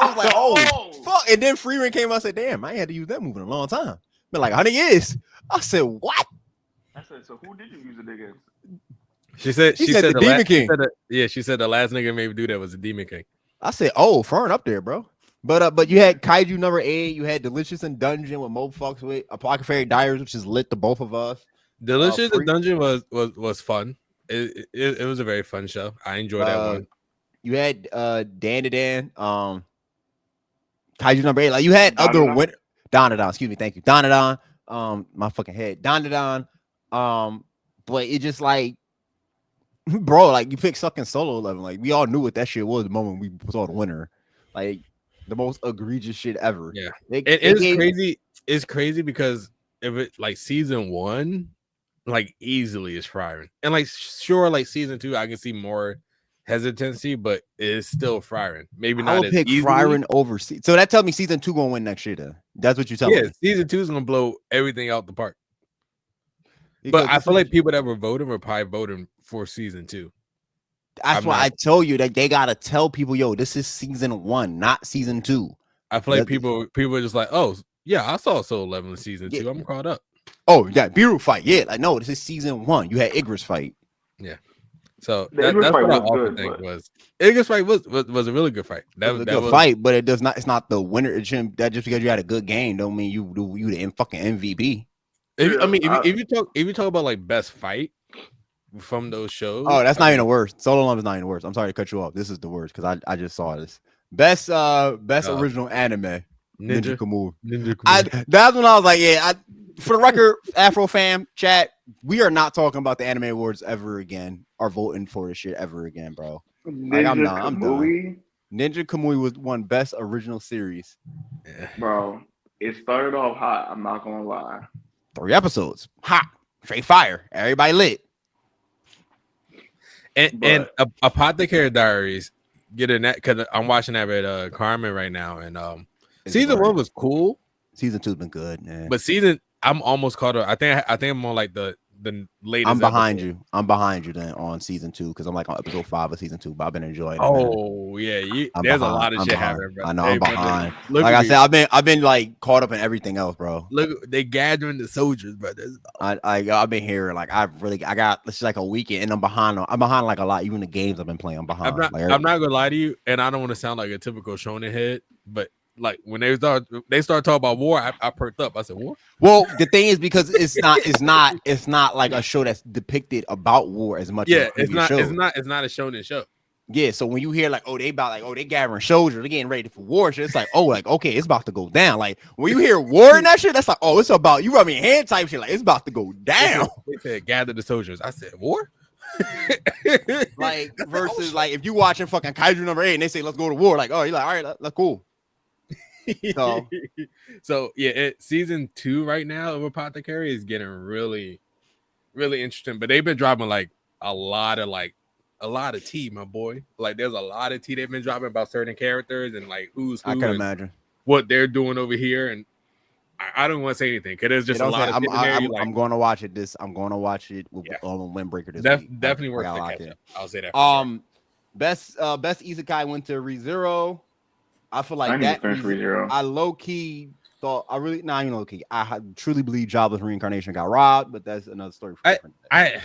Speaker 2: was like, oh, fuck. And then Freerun came out and said, damn, I ain't had to use that move in a long time. Been like 100 years. I said, what?
Speaker 3: I said, so who did you use it against?
Speaker 1: She said
Speaker 2: the Demon King.
Speaker 1: She said the last nigga maybe do that was the Demon King.
Speaker 2: I said, oh, Fern up there, bro. But you had Kaiju number 8. You had Delicious in Dungeon with Mo fucks with Apothecary Diaries, which is lit to both of us.
Speaker 1: Delicious in Dungeon was fun. It was a very fun show. I enjoyed that one.
Speaker 2: You had Dan to Dan, Kaiju number 8. Like you had other Donadon. Excuse me, thank you, Donadon. My fucking head, Donadon. But it just like, bro, like you picked fucking Solo 11. Like we all knew what that shit was the moment we saw the winner. Like the most egregious shit ever.
Speaker 1: Yeah, it's crazy. It's crazy because if it like season 1, like easily is Frieren, and like sure, like season 2, I can see more hesitancy, but it's still Frieren. Maybe not. I would pick
Speaker 2: Frieren over. So that tells me season 2 gonna win next year. Then that's what you tell me. Yeah,
Speaker 1: season 2 is gonna blow everything out the park. But I feel like people that were voting were probably voting for season 2.
Speaker 2: That's why I tell you that they gotta tell people, yo, this is season 1, not season 2.
Speaker 1: I feel like people are just like, oh yeah, I saw Soul 11 in season 2. I'm caught up.
Speaker 2: Oh yeah, Biru fight. Yeah, like no, this is season 1. You had Igris fight.
Speaker 1: Yeah. So that's what I often think was. Igris fight was a really good fight. That was a good
Speaker 2: fight, but it does not. It's not the winner. It shouldn't. That just because you had a good game don't mean you the fucking MVP.
Speaker 1: If you talk about like best fight from those shows,
Speaker 2: oh, that's not even the worst. Solo Love is not even the worst. I'm sorry to cut you off. This is the worst because I just saw this best original anime. Ninja Kamui. That's when I was like, yeah. For the record, Afro fam chat, we are not talking about the anime awards ever again or voting for this shit ever again, bro. Like, I'm done. Ninja Kamui won best original series.
Speaker 3: Yeah. Bro, it started off hot. I'm not gonna lie.
Speaker 2: 3 episodes, hot, straight fire, everybody lit.
Speaker 1: And Apothecary Diaries, getting that because I'm watching that with Carmen right now, and season 1 was cool.
Speaker 2: Season 2's been good, man.
Speaker 1: But I'm almost caught up. I think I'm on like the the latest.
Speaker 2: I'm behind you. I'm behind you then on season 2 because I'm like on episode 5 of season 2. But I've been enjoying it.
Speaker 1: Oh man. Yeah, there's a lot of shit happening, bro.
Speaker 2: I know I'm behind.
Speaker 1: Like
Speaker 2: I said, I've been like caught up in everything else, bro.
Speaker 1: Look, they gathering the soldiers, bro.
Speaker 2: I've been here like I got this is like a weekend and I'm behind like a lot. Even the games I've been playing, I'm behind.
Speaker 1: I'm not gonna lie to you, and I don't want to sound like a typical shonen head, but like when they start talking about war, I perked up. I said, war?
Speaker 2: Well, the thing is because it's not like a show that's depicted about war as much.
Speaker 1: Yeah,
Speaker 2: as
Speaker 1: it's not
Speaker 2: shows.
Speaker 1: it's not a shonen show.
Speaker 2: Yeah, so when you hear like, they gathering soldiers, they're getting ready for war, shit, it's like, like, okay, it's about to go down. Like when you hear war and that shit, that's like, it's about you rub me hand type shit, like it's about to go down.
Speaker 1: They said gather the soldiers. I said, war?
Speaker 2: Like versus like if you watching fucking Kaiju number 8 and they say let's go to war, like, you're like, all right, that's cool.
Speaker 1: So yeah, season 2 right now of Apothecary is getting really, really interesting. But they've been dropping like a lot of tea, my boy. Like there's a lot of tea they've been dropping about certain characters and like who's who.
Speaker 2: I can imagine
Speaker 1: what they're doing over here, and I don't want to say anything because there's just a lot of.
Speaker 2: I'm going to watch it. I'm going to watch it with Windbreaker this week.
Speaker 1: Definitely worth the catch up. I'll say that. For
Speaker 2: sure. Best Isekai went to ReZero. I feel like that. I low key thought I really not even low key. I truly believe Jobless Reincarnation got robbed, but that's another story.
Speaker 1: I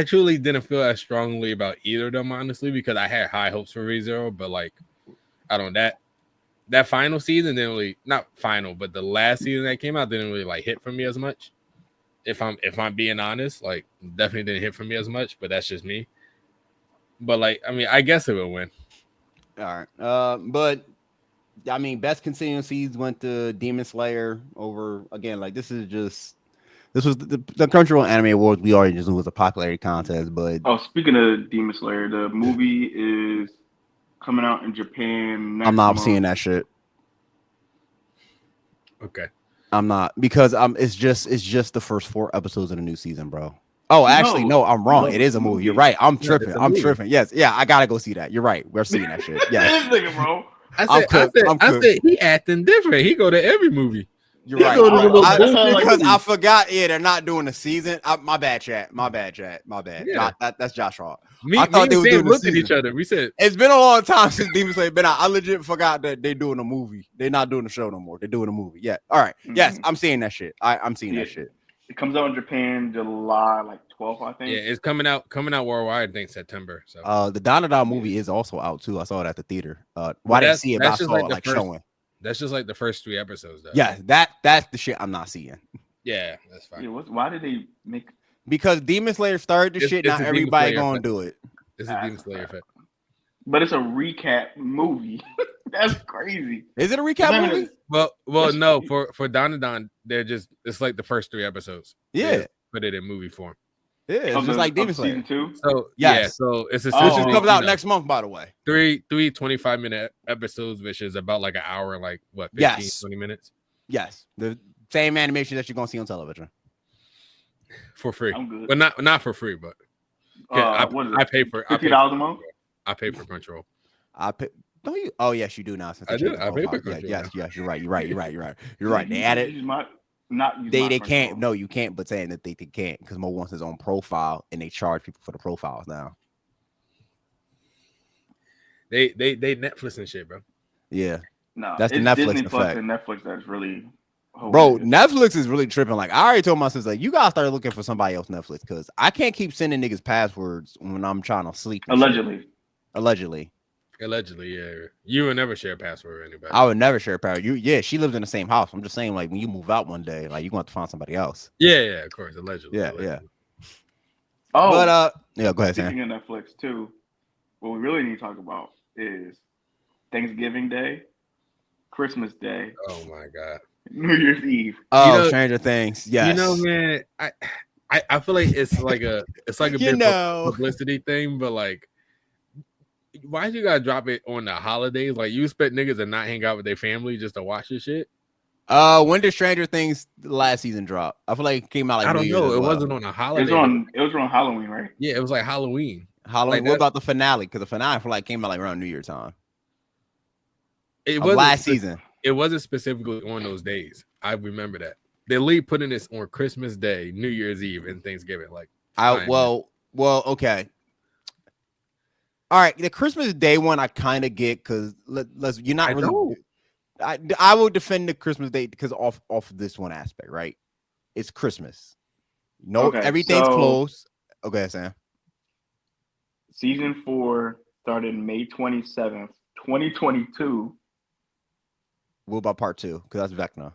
Speaker 1: truly didn't feel as strongly about either of them, honestly, because I had high hopes for ReZero, but like I don't that final season didn't really not final, but the last season that came out didn't really like hit for me as much. If I'm being honest, like definitely didn't hit for me as much, but that's just me. But like, I mean, I guess it will win.
Speaker 2: All right. But I mean, best continuing seeds went to Demon Slayer over again. Like this was the Crunchyroll Anime Awards. We already just knew it was a popularity contest, but
Speaker 3: speaking of Demon Slayer, the movie is coming out in Japan next
Speaker 2: I'm not
Speaker 3: month.
Speaker 2: seeing that shit.
Speaker 1: Okay.
Speaker 2: I'm not because it's just the first 4 episodes of the new season, bro. Oh, actually, no, I'm wrong. It is a movie. You're right. I'm tripping. Tripping. Yes, yeah, I gotta go see that. You're right. We're seeing that shit. Yeah.
Speaker 3: This nigga, bro.
Speaker 1: I said he acting different. He go to every movie.
Speaker 2: You're right. Because I forgot. Yeah, they're not doing the season. My bad, chat. My bad. Yeah. That's Josh Hall.
Speaker 1: I thought they were doing looked at each other. We said
Speaker 2: it's been a long time since Demon Slayer been out. I legit forgot that they're doing a movie. They're not doing the show no more. They're doing a movie. Yeah. All right. Mm-hmm. Yes, I'm seeing that shit. I'm seeing that shit.
Speaker 3: It comes out in Japan July 12th, I think.
Speaker 1: Yeah, it's coming out worldwide. I think September. So
Speaker 2: the Danada movie is also out too. I saw it at the theater. Why didn't see it? But I saw it showing.
Speaker 1: That's just like the first 3 episodes, though.
Speaker 2: Yeah, that's the shit I'm not seeing.
Speaker 1: Yeah, that's fine.
Speaker 3: Yeah, why did they make?
Speaker 2: Because Demon Slayer started the shit. Not everybody gonna do it.
Speaker 1: It's a Demon Slayer effect.
Speaker 3: But it's a recap movie. That's crazy.
Speaker 2: Is it a recap movie?
Speaker 1: Well, no. For Dandadan, it's like the first 3 episodes.
Speaker 2: Yeah,
Speaker 1: put it in movie form.
Speaker 2: Yeah, it's just like Demon Slayer.
Speaker 3: Season 2.
Speaker 1: So yeah, so it's
Speaker 2: which comes out next month, by the way.
Speaker 1: 3 25-minute episodes, which is about like an hour and like what 20 minutes.
Speaker 2: Yes, the same animation that you're gonna see on television
Speaker 1: for free, but not for free, but I pay for
Speaker 3: $50 a month.
Speaker 1: I pay for Crunchyroll.
Speaker 2: I pay. Don't you? Oh yes, you do now. Since
Speaker 1: I do. I pay for Crunchyroll.
Speaker 2: Yes, you're right. You're right. They added. They can't. No, you can't. But saying that they can't because Mo wants his own profile and they charge people for the profiles now.
Speaker 1: They Netflix and shit, bro.
Speaker 2: Yeah.
Speaker 3: No,
Speaker 2: that's the Netflix
Speaker 3: Disney
Speaker 2: effect.
Speaker 3: Plus and Netflix that's really.
Speaker 2: Bro, Netflix is really tripping. Like I already told my sister, like you gotta start looking for somebody else Netflix because I can't keep sending niggas passwords when I'm trying to sleep. Allegedly,
Speaker 1: yeah. You would never share a password with anybody.
Speaker 2: I would never share a password. She lives in the same house. I'm just saying, like when you move out one day, like you're gonna have to find somebody else.
Speaker 1: Yeah, of course. Allegedly.
Speaker 2: Yeah.
Speaker 3: Oh,
Speaker 2: but yeah, go ahead.
Speaker 3: Speaking of Netflix too, what we really need to talk about is Thanksgiving Day, Christmas Day.
Speaker 1: Oh my God.
Speaker 3: New Year's Eve.
Speaker 2: Oh, Stranger Things. Yes.
Speaker 1: Man, I feel like it's like a big publicity thing, but like, why you gotta drop it on the holidays? Like, you expect niggas to not hang out with their family just to watch this shit?
Speaker 2: When did Stranger Things last season drop? I feel like it came out like
Speaker 1: I don't know. It wasn't on a holiday.
Speaker 3: It was on Halloween, right?
Speaker 1: Yeah, it was like Halloween.
Speaker 2: Like, what about the finale? Because the finale I feel like came out like around New Year time.
Speaker 1: It was
Speaker 2: last season.
Speaker 1: It wasn't specifically on those days. I remember that. They leave putting this on Christmas Day, New Year's Eve, and Thanksgiving. Like,
Speaker 2: well, okay. All right, the Christmas Day one I kind of get because you're not really. I will defend the Christmas Day because off of this one aspect, right? It's Christmas. No, everything's closed. Okay, Sam.
Speaker 3: Season 4 started May 27th, 2022.
Speaker 2: What about part 2? Because that's Vecna.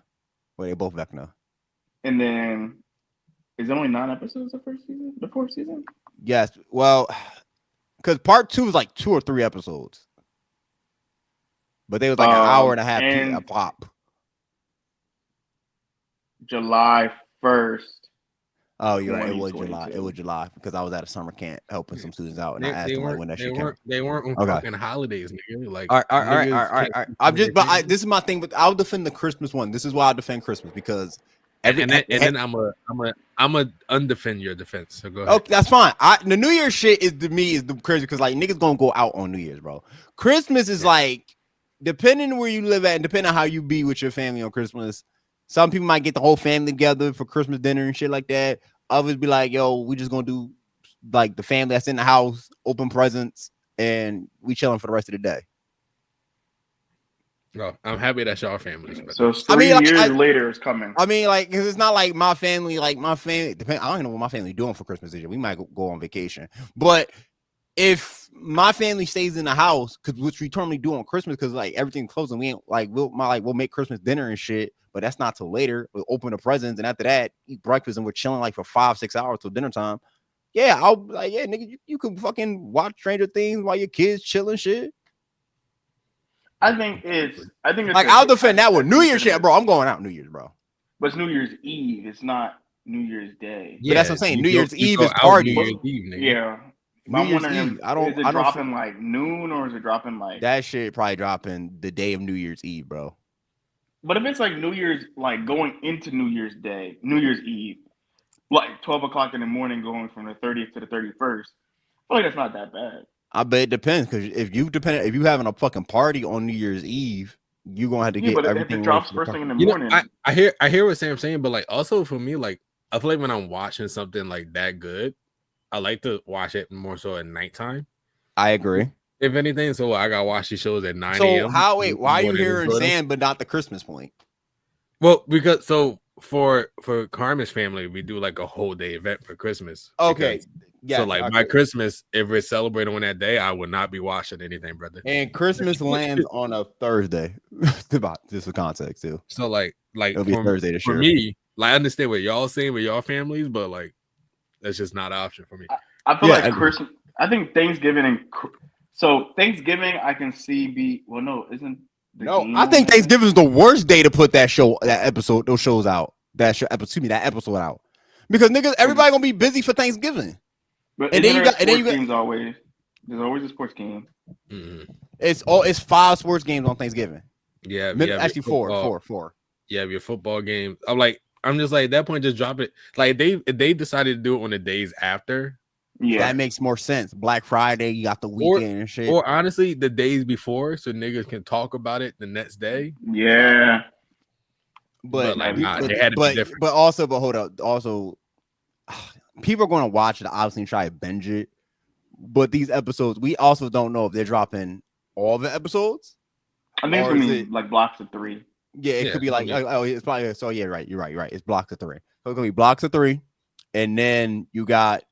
Speaker 2: Well, they're both Vecna.
Speaker 3: And then, is it only 9 episodes the first season? The 4th season?
Speaker 2: Yes. Well, because part 2 is like 2 or 3 episodes. But they was like an hour and a half a pop.
Speaker 3: July 1st.
Speaker 2: Oh, you're right. It was July. It was July because I was at a summer camp helping some students out, and I asked them like when that shit came.
Speaker 1: They weren't on fucking holidays, nigga. Like,
Speaker 2: all right. I'm just, but this is my thing. But I'll defend the Christmas one. This is why I defend Christmas because.
Speaker 1: And then I'm a undefend your defense. So go ahead.
Speaker 2: Okay, that's fine. The New Year's shit is to me is the crazy because like niggas gonna go out on New Year's, bro. Christmas is like depending where you live at and depending on how you be with your family on Christmas. Some people might get the whole family together for Christmas dinner and shit like that. Others be like, yo, we just gonna do like the family that's in the house, open presents, and we chilling for the rest of the day.
Speaker 1: No, I'm happy that's y'all families.
Speaker 3: So 3 years later it's coming.
Speaker 2: I mean, like, because it's not like my family, I don't even know what my family doing for Christmas this year. We might go on vacation. But if my family stays in the house, which we normally do on Christmas, because like everything's closed and we ain't like we'll make Christmas dinner and shit, but that's not till later. We'll open the presents and after that, eat breakfast and we're chilling like for 5-6 hours till dinner time. Yeah, I'll like, yeah, nigga, you could fucking watch Stranger Things while your kids chilling shit.
Speaker 3: I think it's
Speaker 2: like I'll defend that one. New Year's shit, bro. I'm going out New Year's, bro.
Speaker 3: But it's New Year's Eve. It's not New Year's Day.
Speaker 2: Yeah, but that's what I'm saying. New Year's Eve is party.
Speaker 3: New Year's Eve, yeah. New Year's Eve. Is it dropping like noon or is it dropping like
Speaker 2: that shit? Probably dropping the day of New Year's Eve, bro.
Speaker 3: But if it's like New Year's, like going into New Year's Day, New Year's Eve, like 12 o'clock in the morning, going from the 30th to the 31st, I feel like that's not that bad.
Speaker 2: I bet it depends because if you having a fucking party on New Year's Eve, you're gonna have to get everything.
Speaker 3: If it drops first thing in the morning,
Speaker 1: I hear what Sam's saying, but like also for me, like I feel like when I'm watching something like that good, I like to watch it more so at nighttime.
Speaker 2: I agree.
Speaker 1: If anything, so I gotta watch these shows at 9
Speaker 2: a.m. So why are you hearing Sam but not the Christmas point?
Speaker 1: Well, because for Carmen's family, we do like a whole day event for Christmas.
Speaker 2: Okay.
Speaker 1: Yeah, so like my Christmas, if we're celebrating on that day, I would not be watching anything, brother.
Speaker 2: And Christmas lands on a Thursday. Just for context too.
Speaker 1: So like
Speaker 2: it'll be Thursday this year.
Speaker 1: For me, like I understand what y'all saying with y'all families, but like that's just not an option for me.
Speaker 3: I feel like Christmas. I think Thanksgiving Thanksgiving I can see isn't.
Speaker 2: I think Thanksgiving is the worst day to put that episode out. That episode out. Because niggas, everybody gonna be busy for Thanksgiving.
Speaker 3: But and then you got games always. There's always a sports game.
Speaker 2: Mm-hmm. It's 5 sports games on Thanksgiving.
Speaker 1: Yeah,
Speaker 2: actually four.
Speaker 1: Yeah, your football game. I'm just like at that point, just drop it. Like they decided to do it on the days after.
Speaker 2: Yeah, that makes more sense. Black Friday, you got the weekend and shit.
Speaker 1: Or honestly, the days before, so niggas can talk about it the next day.
Speaker 3: Yeah,
Speaker 2: but
Speaker 1: they had to be different.
Speaker 2: But hold up. Also, people are going to watch it, obviously, and try to binge it. But these episodes, we also don't know if they're dropping all the episodes.
Speaker 3: I think it's gonna be like blocks of 3.
Speaker 2: Yeah, it could be like it's probably so. Yeah, right. You're right. It's blocks of 3. So it's gonna be blocks of 3, and then you got.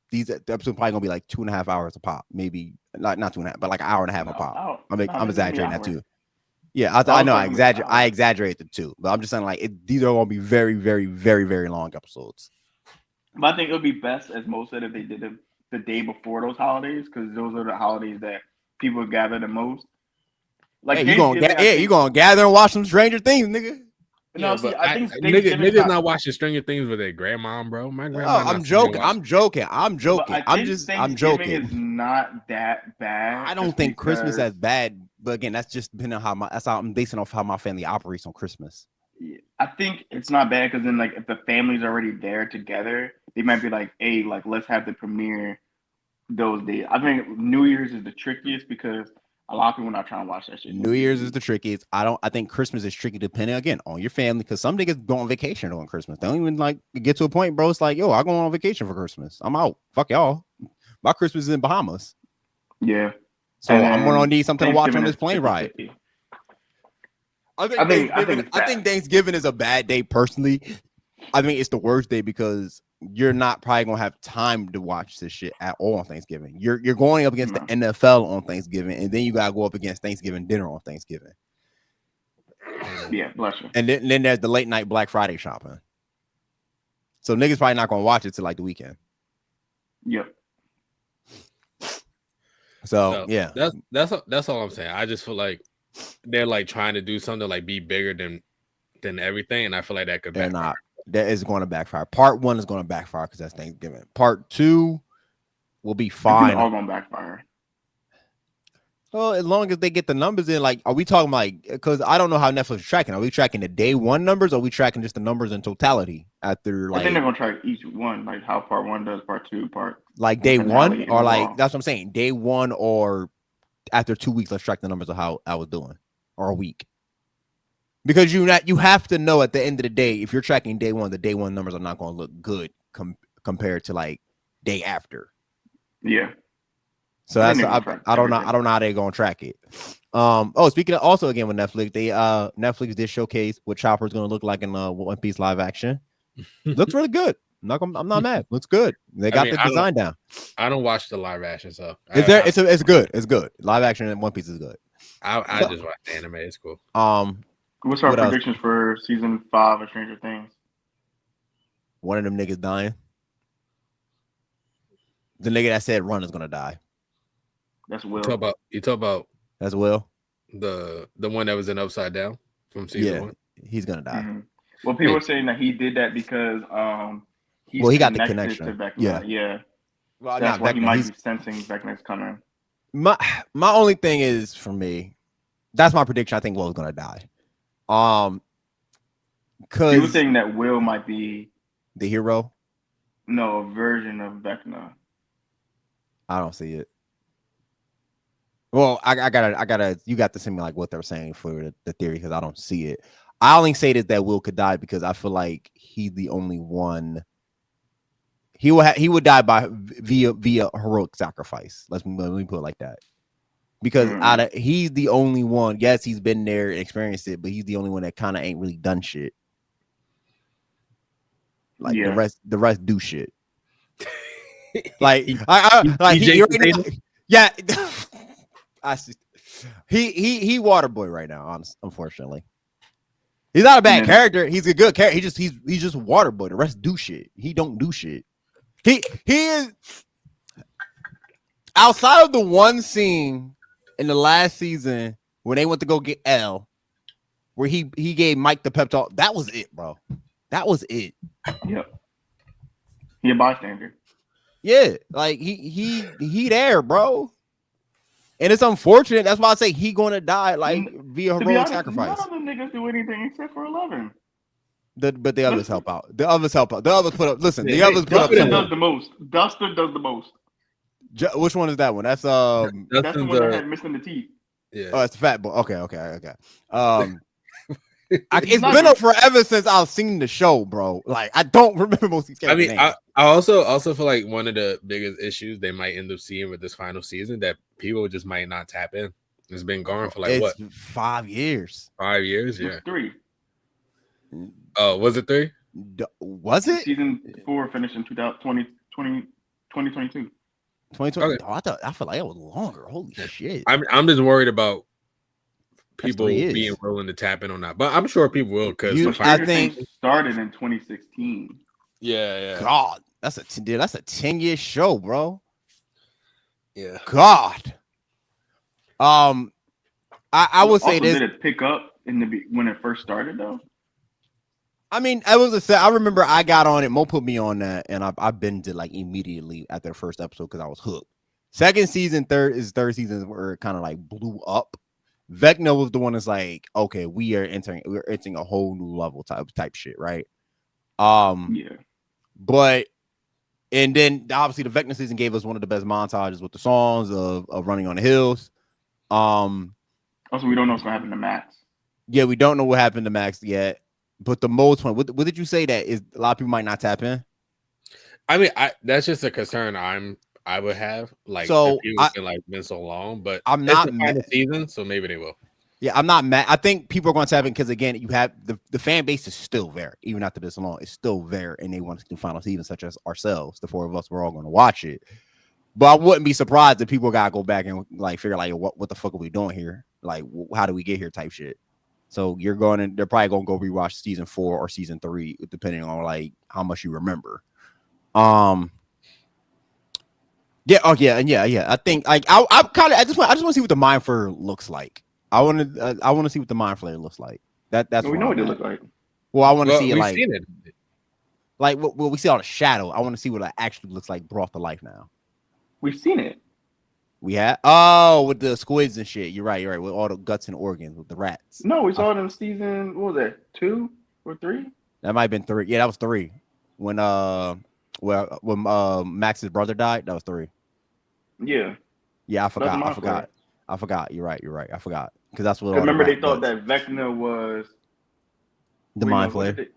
Speaker 2: The episode probably gonna be like 2.5 hours a pop, maybe not 2.5, but like an hour and a half a pop. I'm exaggerating that too. Yeah, I know I exaggerate the 2, but I'm just saying like these are gonna be very, very, very, very long episodes.
Speaker 3: But I think it would be best, as Mo said, if they did it the day before those holidays, because those are the holidays that people gather the most. Like
Speaker 2: you gonna gather and watch some Stranger Things, nigga.
Speaker 3: No, see, I think
Speaker 1: niggas not watching Stranger Things with their grandma, bro. My grandma.
Speaker 2: I'm joking. I'm joking.
Speaker 3: I'm joking. Is not that bad.
Speaker 2: I don't think Christmas is bad, but again, that's just depending on how I'm basing off how my family operates on Christmas.
Speaker 3: Yeah, I think it's not bad because then, like, if the family's already there together, they might be like, "Hey, like, let's have the premiere those days." I think New Year's is the trickiest because A lot of people not trying to watch that shit.
Speaker 2: New Year's is the trickiest. I think Christmas is tricky depending again on your family because some niggas go on vacation on Christmas. They don't even like get to a point, bro. It's like, yo, I go on vacation for Christmas. I'm out. Fuck y'all. My Christmas is in Bahamas.
Speaker 3: Yeah.
Speaker 2: So I'm gonna need something to watch on this plane ride. I think Thanksgiving is a bad day personally. I think it's the worst day because you're not probably gonna have time to watch this shit at all on Thanksgiving. You're going up against the NFL on Thanksgiving, and then you gotta go up against Thanksgiving dinner on Thanksgiving.
Speaker 3: Yeah, bless you.
Speaker 2: And then there's the late night Black Friday shopping. So niggas probably not gonna watch it till like the weekend.
Speaker 3: Yep.
Speaker 2: So yeah,
Speaker 1: that's all I'm saying. I just feel like they're like trying to do something like be bigger than everything, and I feel like that could.
Speaker 2: They're not. That is going to backfire. Part 1 is going to backfire because that's Thanksgiving. Part 2 will be fine.
Speaker 3: All going to backfire.
Speaker 2: Well, as long as they get the numbers in, like, are we talking like? Because I don't know how Netflix is tracking. Are we tracking the day 1 numbers? Or are we tracking just the numbers in totality after? Like,
Speaker 3: I think they're going to track each one, like how part 1 does, part 2, part.
Speaker 2: Like day 1, or like that's what I'm saying. Day 1 or after 2 weeks, let's track the numbers of how I was doing, or a week. Because you have to know at the end of the day, if you're tracking day 1, the day 1 numbers are not going to look good compared to like day after.
Speaker 3: Yeah.
Speaker 2: So that's I don't know how they're going to track it. Speaking of also again with Netflix, Netflix did showcase what Chopper's going to look like in One Piece live action. Looks really good. I'm not mad. Looks good. They got the design down.
Speaker 1: I don't watch the live action, so
Speaker 2: it's good. It's good. Live action in One Piece is good.
Speaker 1: I just watch the anime. It's cool.
Speaker 3: What's our predictions for season 5 of Stranger Things?
Speaker 2: One of them niggas dying. The nigga that said run is gonna die.
Speaker 3: That's Will.
Speaker 1: You talk about
Speaker 2: that's Will.
Speaker 1: The one that was in Upside Down from season 1.
Speaker 2: He's gonna die.
Speaker 3: Mm-hmm. Well, people are saying that he did that because
Speaker 2: he got the connection
Speaker 3: to Vecna.
Speaker 2: Yeah.
Speaker 3: Well, that's why he might be sensing Vecna's coming.
Speaker 2: My only thing is for me, that's my prediction. I think Will's gonna die. Because
Speaker 3: he was saying that Will might be
Speaker 2: the hero.
Speaker 3: No, a version of Vecna.
Speaker 2: I don't see it. Well, I gotta. You got to send me like what they're saying for the theory because I don't see it. I only say that Will could die because I feel like he's the only one. He would die via heroic sacrifice. Let me put it like that. Because he's the only one. Yes, he's been there and experienced it, but he's the only one that kind of ain't really done shit. Like the rest do shit. Like yeah. I see. He water boy right now. Unfortunately, he's not a bad character. He's a good character. He's just water boy. The rest do shit. He don't do shit. He is outside of the one scene in the last season when they went to go get L, where he gave Mike the pep talk. That was it, bro. That was it.
Speaker 3: Yep. He a bystander.
Speaker 2: Yeah, like he there, bro. And it's unfortunate. That's why I say he gonna die like via heroic sacrifice.
Speaker 3: None of them niggas do anything except for 11.
Speaker 2: But the others help out. The others help out. The others put up. Listen, the others put up.
Speaker 3: Dustin does the most. Dustin does the most.
Speaker 2: Which one is that one? That's
Speaker 3: that's the one that had missing the teeth.
Speaker 1: Yeah.
Speaker 2: Oh, it's the fat boy. Okay. It's been up forever since I've seen the show, bro. Like I don't remember most of these characters.
Speaker 1: I also feel like one of the biggest issues they might end up seeing with this final season that people just might not tap in. It's been going for like
Speaker 2: 5 years.
Speaker 1: 5 years, yeah.
Speaker 3: It's 3.
Speaker 1: Oh, was it 3?
Speaker 2: Was it?
Speaker 3: Season 4 finished in 2022. 2020.
Speaker 2: Okay. Oh, I feel like it was longer. Holy shit!
Speaker 1: I'm just worried about people being willing to tap in on that, but I'm sure people will because
Speaker 3: I think started in 2016.
Speaker 1: Yeah.
Speaker 2: God, that's a 10-year show, bro.
Speaker 1: Yeah.
Speaker 2: God. I would say this.
Speaker 3: Did it pick up when it first started though?
Speaker 2: I mean, I remember I got on it. Mo put me on that, and I binged it like immediately at their first episode because I was hooked. Second season, third season where it kind of like blew up. Vecna was the one that's like, okay, we're entering a whole new level type shit, right?
Speaker 3: Yeah.
Speaker 2: But and then obviously the Vecna season gave us one of the best montages with the songs of Running on the Hills.
Speaker 3: Also, we don't know what's gonna happen to Max.
Speaker 2: Yeah, we don't know what happened to Max yet. But the most one, what did you say that is a lot of people might not tap in?
Speaker 1: I mean, that's just a concern I would have. Like,
Speaker 2: So
Speaker 1: the feud has been like been so long, but
Speaker 2: I'm
Speaker 1: it's
Speaker 2: not
Speaker 1: the final season, so maybe they will.
Speaker 2: Yeah, I'm not mad. I think people are going to tap in because again, you have the fan base is still there, even after this long. It's still there, and they want to do final season, such as ourselves. The four of us, we're all going to watch it. But I wouldn't be surprised if people gotta go back and like figure like what the fuck are we doing here? Like, how do we get here? Type shit. So they're probably gonna go rewatch season 4 or season 3, depending on like how much you remember. Yeah. Oh yeah. And yeah. I think like I kind of I just want to see what the Mind Flayer looks like. I want to see what the Mind Flayer looks like. That's
Speaker 3: we know what it looks like.
Speaker 2: Well, I want to see it
Speaker 1: we've
Speaker 2: like
Speaker 1: seen it.
Speaker 2: Like well, we see all the shadow. I want to see what it actually looks like brought to life now.
Speaker 3: We've seen it.
Speaker 2: We had with the squids and shit. You're right. With all the guts and organs with the rats.
Speaker 3: No, we saw it in season. What was that? 2 or 3?
Speaker 2: That might have been 3. Yeah, that was 3. When Max's brother died, that was 3.
Speaker 3: Yeah.
Speaker 2: Yeah, I forgot. You're right. I forgot because that's what.
Speaker 3: Remember, they thought that Vecna was
Speaker 2: the Mind Flayer.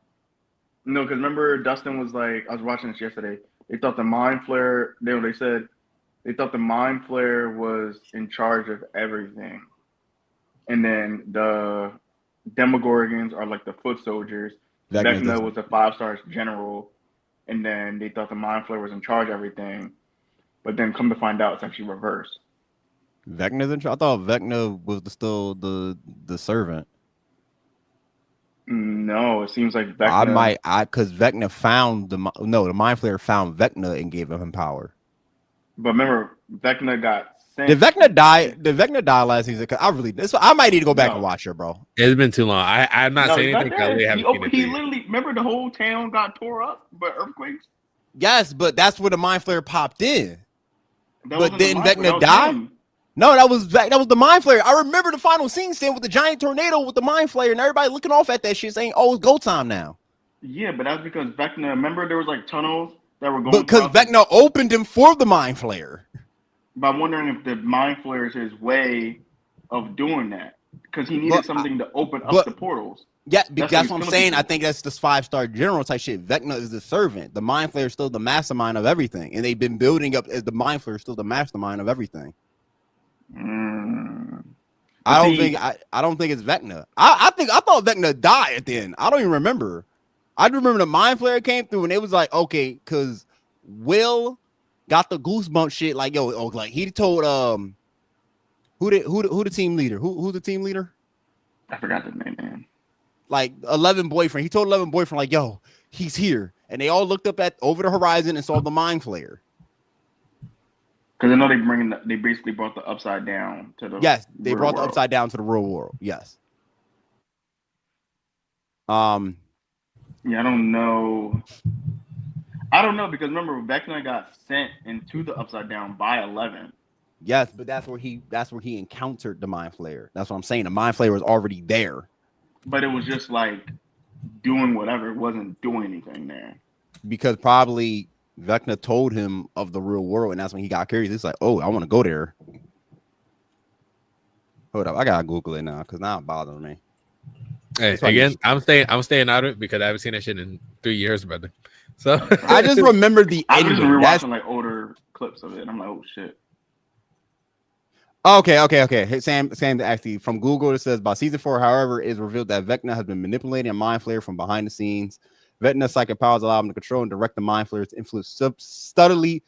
Speaker 3: No, because remember, Dustin was like, I was watching this yesterday. They thought the Mind Flayer. They said they thought the Mind Flayer was in charge of everything, and then the Demogorgons are like the foot soldiers. Vecna was a 5-star general, and then they thought the Mind Flayer was in charge of everything. But then come to find out, it's actually reversed.
Speaker 2: Vecna's in charge. I thought Vecna was still the servant.
Speaker 3: No, it seems like Vecna.
Speaker 2: Because Vecna found the Mind Flayer found Vecna and gave him power.
Speaker 3: But remember, Vecna got sent.
Speaker 2: Did Vecna die? Did Vecna die last season? Because I might need to go back and watch it, bro.
Speaker 1: It's been too long. I'm not saying anything.
Speaker 3: He literally remember the whole town got tore up by earthquakes.
Speaker 2: Yes, but that's where the Mind Flayer popped in.
Speaker 3: But
Speaker 2: didn't Vecna die? No, that was the Mind Flayer. I remember the final scene stand with the giant tornado with the Mind Flayer and everybody looking off at that shit saying, "Oh, it's go time now."
Speaker 3: Yeah, but that's because Vecna. Remember, there was like tunnels that were going.
Speaker 2: Because Vecna opened them for the Mind Flayer.
Speaker 3: But I'm wondering if the Mind Flayer is his way of doing that because he needed something to open up the portals.
Speaker 2: Yeah, because that's what I'm saying. I think that's this 5-star general type shit. Vecna is the servant. The Mind Flayer is still the mastermind of everything, and they've been building up as the Mind Flayer is still the mastermind of everything. I don't think it's Vecna. I thought Vecna died at the end. I don't even remember. I remember the Mind Flayer came through and it was like, okay, because Will got the goosebump shit. Like, like he told who the team leader? Who's the team leader?
Speaker 3: I forgot the name, man.
Speaker 2: Like 11 boyfriend. He told 11 boyfriend, like, yo, he's here. And they all looked up over the horizon and saw the Mind Flayer.
Speaker 3: Because I know they basically brought the upside down to the
Speaker 2: they brought the upside down to the real world. Yes.
Speaker 3: Yeah, I don't know because remember Vecna got sent into the upside down by 11.
Speaker 2: Yes, but that's where he encountered the Mind Flayer. That's what I'm saying. The Mind Flayer was already there.
Speaker 3: But it was just like doing whatever. It wasn't doing anything there.
Speaker 2: Because probably Vecna told him of the real world, and that's when he got curious. It's like, oh, I want to go there. Hold up, I gotta Google it now because now it's bothering me.
Speaker 1: Hey, again, I'm staying out of it because I haven't seen that shit in 3 years, brother. So
Speaker 2: I just remember the ending.
Speaker 3: I was rewatching like older clips of it, and I'm like, oh shit.
Speaker 2: Okay. Sam actually from Google, it says by season 4, however, it is revealed that Vecna has been manipulating a Mind Flayer from behind the scenes. Vecna's psychic powers allow him to control and direct the Mind Flayer's influence, subtly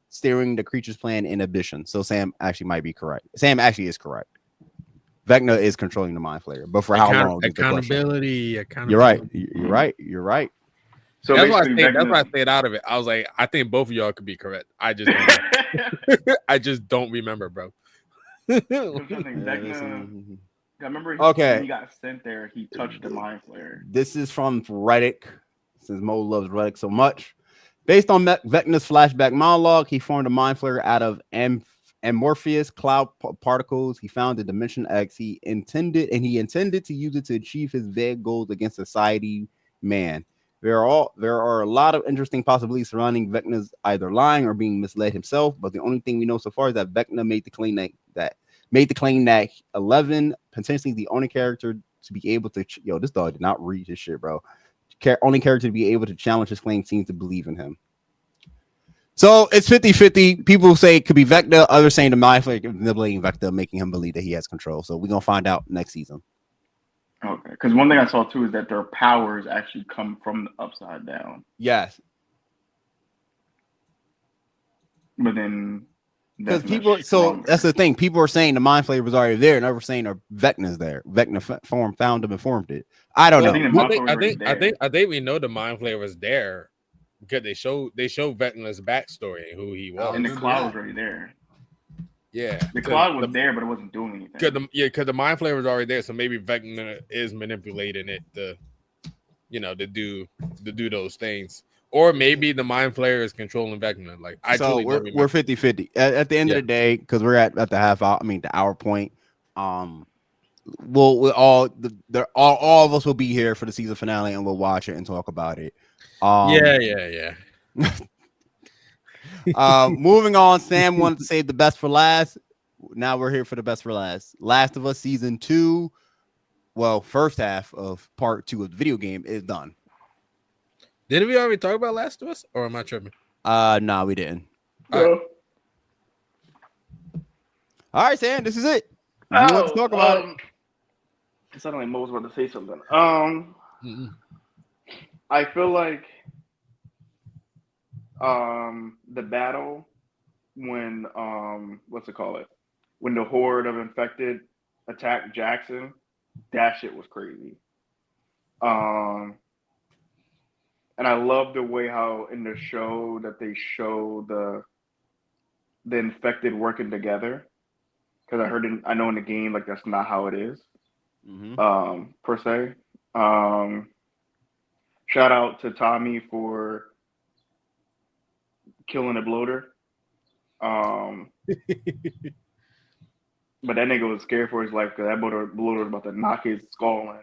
Speaker 2: steering the creature's plan in ambition. So Sam actually might be correct. Sam actually is correct. Vecna is controlling the Mind Flayer, but for how long?
Speaker 1: Accountability.
Speaker 2: You're right.
Speaker 1: So that's why I stayed out of it. I was like, I think both of y'all could be correct. I just don't I just don't remember, bro.
Speaker 3: I remember when he got sent there, he touched the Mind Flayer.
Speaker 2: This is from Reddit, since Mo loves Reddit so much. Based on Vecna's flashback monologue, he formed a Mind Flayer out of amorphous cloud particles he found in Dimension X. He intended to use it to achieve his vague goals against society, man. There are a lot of interesting possibilities surrounding Vecna's either lying or being misled himself, but the only thing we know so far is that Vecna made the claim that made the claim that 11 potentially the only character to be able to this dog did not read his shit, bro. Only character to be able to challenge his claim seems to believe in him. So it's 50-50. People say it could be Vecna. Others saying the Mind Flayer manipulating Vecna, making him believe that he has control. So we're gonna find out next season.
Speaker 3: Okay, because one thing I saw too is that their powers actually come from the Upside Down.
Speaker 2: Yes.
Speaker 3: But then
Speaker 2: because people, so that's the thing. People are saying the Mind Flayer was already there, and others saying Vecna's there. Vecna found him and formed it. I don't know.
Speaker 1: I think we know the Mind Flayer was there because they showed Vecna's backstory and who he was.
Speaker 3: And the cloud was already there.
Speaker 1: Yeah,
Speaker 3: the cloud was there, but it wasn't doing anything.
Speaker 1: Because the Mind Flayer was already there, so maybe Vecna is manipulating it to do those things. Or maybe the Mind Flayer is controlling Vecna. Like
Speaker 2: we're 50-50 at the end of the day, because we're at the the hour point. We'll all of us will be here for the season finale, and we'll watch it and talk about it.
Speaker 1: Yeah.
Speaker 2: Moving on, Sam wanted to save the best for last. Now we're here for the best for last. Last of Us season 2. Well, first half of part 2 of the video game is done.
Speaker 1: Didn't we already talk about Last of Us, or am I tripping?
Speaker 2: No, we didn't. All right, Sam, this is it. You want to talk about it?
Speaker 3: It sounded like Mo was about to say something. I feel like the battle when when the horde of infected attacked Jackson, that shit was crazy. And I love the way how in the show that they show the infected working together. Because I know in the game, like, that's not how it is, per se. Shout out to Tommy for killing a bloater. But that nigga was scared for his life because that bloater was about to knock his skull in.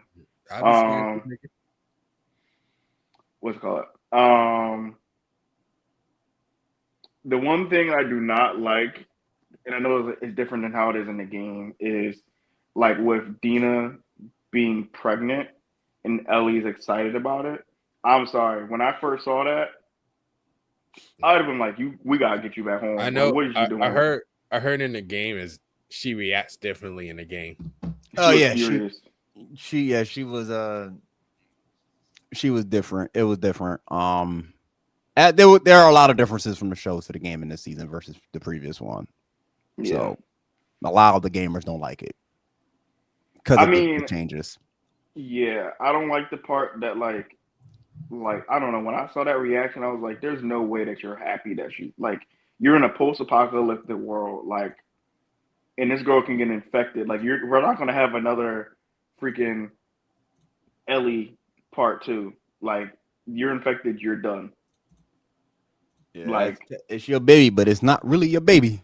Speaker 3: What's it called? The one thing I do not like, and I know it's different than how it is in the game, is like with Dina being pregnant and Ellie's excited about it. I'm sorry. When I first saw that, I'd have been like, we gotta get you back home.
Speaker 1: I know.
Speaker 3: What is you doing?
Speaker 1: I heard in the game is she reacts differently in the game.
Speaker 2: She was different. It was different. There are a lot of differences from the shows to the game in this season versus the previous one. Yeah. So a lot of the gamers don't like it because the changes.
Speaker 3: Yeah, I don't like the part that like I don't know. When I saw that reaction, I was like, "There's no way that you're happy that you're in a post-apocalyptic world, like, and this girl can get infected. Like, we're not gonna have another freaking Ellie part 2. Like, you're infected, you're done.
Speaker 2: Yeah, like, it's your baby, but it's not really your baby.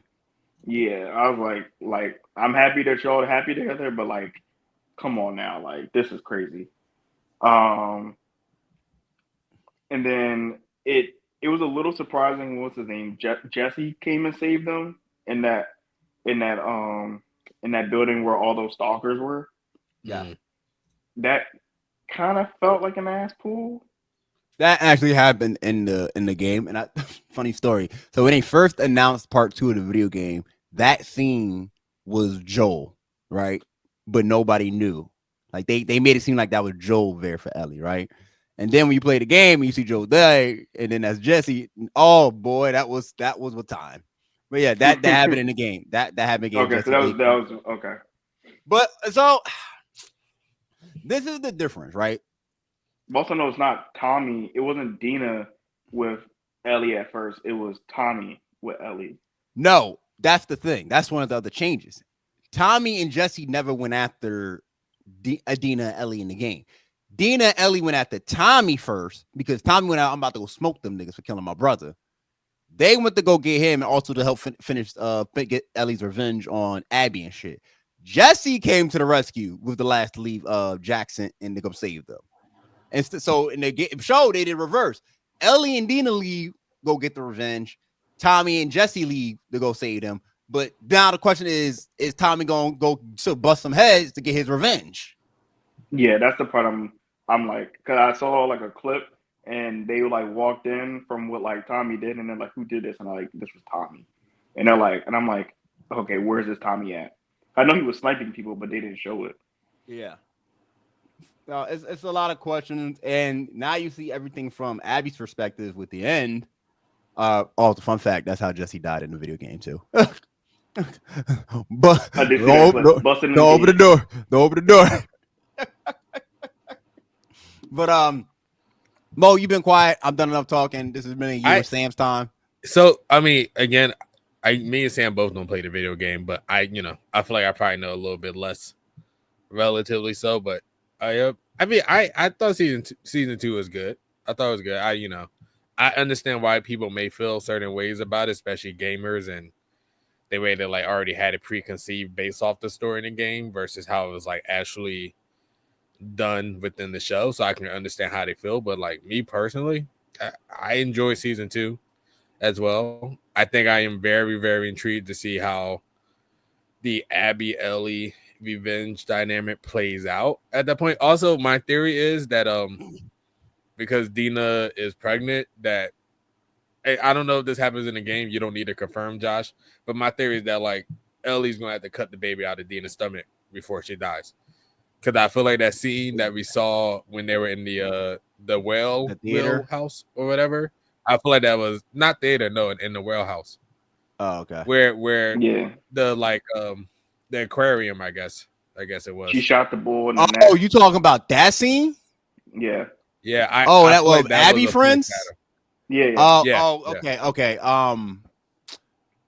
Speaker 3: Yeah, I was like, I'm happy that y'all are happy together, but like, come on now, like, this is crazy. And then it was a little surprising. What's his name? Jesse came and saved them in that building where all those stalkers were.
Speaker 2: Yeah,
Speaker 3: that kind of felt like an ass pool.
Speaker 2: That actually happened in the game, and funny story. So when they first announced part 2 of the video game, that scene was Joel, right? But nobody knew. Like they made it seem like that was Joel there for Ellie, right? And then when you play the game, you see Joel die, and then that's Jesse. Oh boy, that was what time. But yeah, that happened in the game. That happened in the game.
Speaker 3: Okay, so that was okay.
Speaker 2: But so this is the difference, right?
Speaker 3: Also, no, it's not Tommy. It wasn't Dina with Ellie at first. It was Tommy with Ellie.
Speaker 2: No, that's the thing. That's one of the other changes. Tommy and Jesse never went after Dina and Ellie in the game. Dina and Ellie went after Tommy first because Tommy went out, I'm about to go smoke them niggas for killing my brother. They went to go get him and also to help get Ellie's revenge on Abby and shit. Jesse came to the rescue with the last to leave Jackson and to go save them. And so in the show, they did reverse. Ellie and Dina leave, go get the revenge. Tommy and Jesse leave to go save them. But now the question is Tommy gonna go to bust some heads to get his revenge?
Speaker 3: Yeah, that's the part I'm like, cause I saw like a clip and they like walked in from what like Tommy did, and then like who did this, and I'm like, this was Tommy, and they're like, and I'm like, okay, where's this Tommy at? I know he was sniping people, but they didn't show it.
Speaker 2: Yeah. No, it's a lot of questions, and now you see everything from Abby's perspective with the end. The fun fact, that's how Jesse died in the video game too. But
Speaker 3: I did see that clip. Busting in
Speaker 2: don't open the door. Don't open the door. But Mo, you've been quiet. I've done enough talking. This has been a year of Sam's time.
Speaker 1: So I mean, again, me and Sam both don't play the video game, but I feel like I probably know a little bit less, relatively so. But I thought season 2 was good. I thought it was good. I understand why people may feel certain ways about it, especially gamers, and the way they like already had it preconceived based off the story in the game versus how it was like actually done within the show. So I can understand how they feel. But like me personally, I enjoy season 2 as well. I think I am very, very intrigued to see how the Abby Ellie revenge dynamic plays out at that point. Also, my theory is that because Dina is pregnant, that I don't know if this happens in the game. You don't need to confirm, Josh. But my theory is that like Ellie's gonna have to cut the baby out of Dina's stomach before she dies. Because I feel like that scene that we saw when they were in the whale house or whatever. I feel like that was not theater, no, in the whale house.
Speaker 2: Oh, okay.
Speaker 1: Where the like the aquarium, I guess it was.
Speaker 3: She shot the bull in the neck.
Speaker 2: Oh, you talking about that scene?
Speaker 3: Yeah.
Speaker 1: Yeah.
Speaker 2: That was Abby friends?
Speaker 3: Yeah.
Speaker 2: Okay.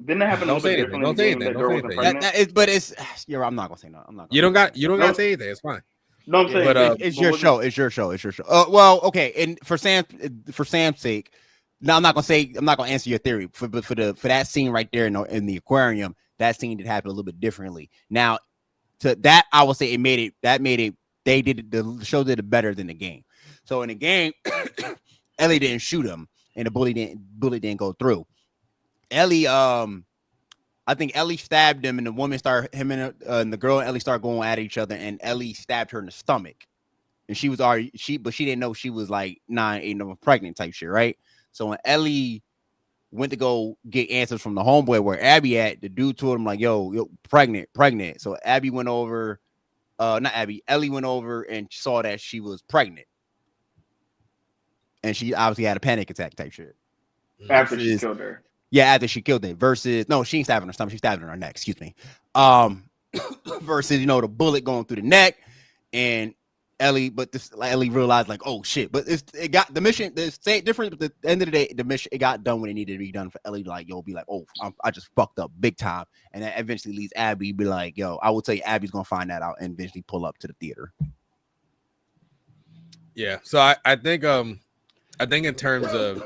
Speaker 3: Didn't that happen?
Speaker 1: Don't say anything. Don't say anything. Don't say anything.
Speaker 2: But it's I'm not gonna say no. I'm not.
Speaker 1: You don't got to say anything. It's fine.
Speaker 3: No, I'm saying,
Speaker 2: but it's your show. It's your show. Well, okay. And for Sam's sake, now I'm not gonna answer your theory for that scene right there in the aquarium. That scene did happen a little bit differently. Now, to that I will say it made it. They did the show did it better than the game. So in the game, Ellie didn't shoot him, and the bullet didn't go through. Ellie, I think Ellie stabbed him, and the woman and the girl and Ellie started going at each other, and Ellie stabbed her in the stomach, and she didn't know she was like 9 pregnant type shit, right? So when Ellie went to go get answers from the homeboy where Abby at, the dude told him like, yo, pregnant. So Ellie went over and saw that she was pregnant, and she obviously had a panic attack type shit.
Speaker 3: After she killed her.
Speaker 2: Yeah, after she killed it. Versus, no, she ain't stabbing her stomach. She stabbed her in her neck. Excuse me. Versus, the bullet going through the neck, and Ellie. But Ellie realized, like, oh shit. But it got the mission. The same difference. But at the end of the day, the mission it got done when it needed to be done for Ellie to like, be like, oh, I just fucked up big time, and that eventually leads Abby be like, yo, I will tell you, Abby's gonna find that out and eventually pull up to the theater.
Speaker 1: Yeah. So I think in terms of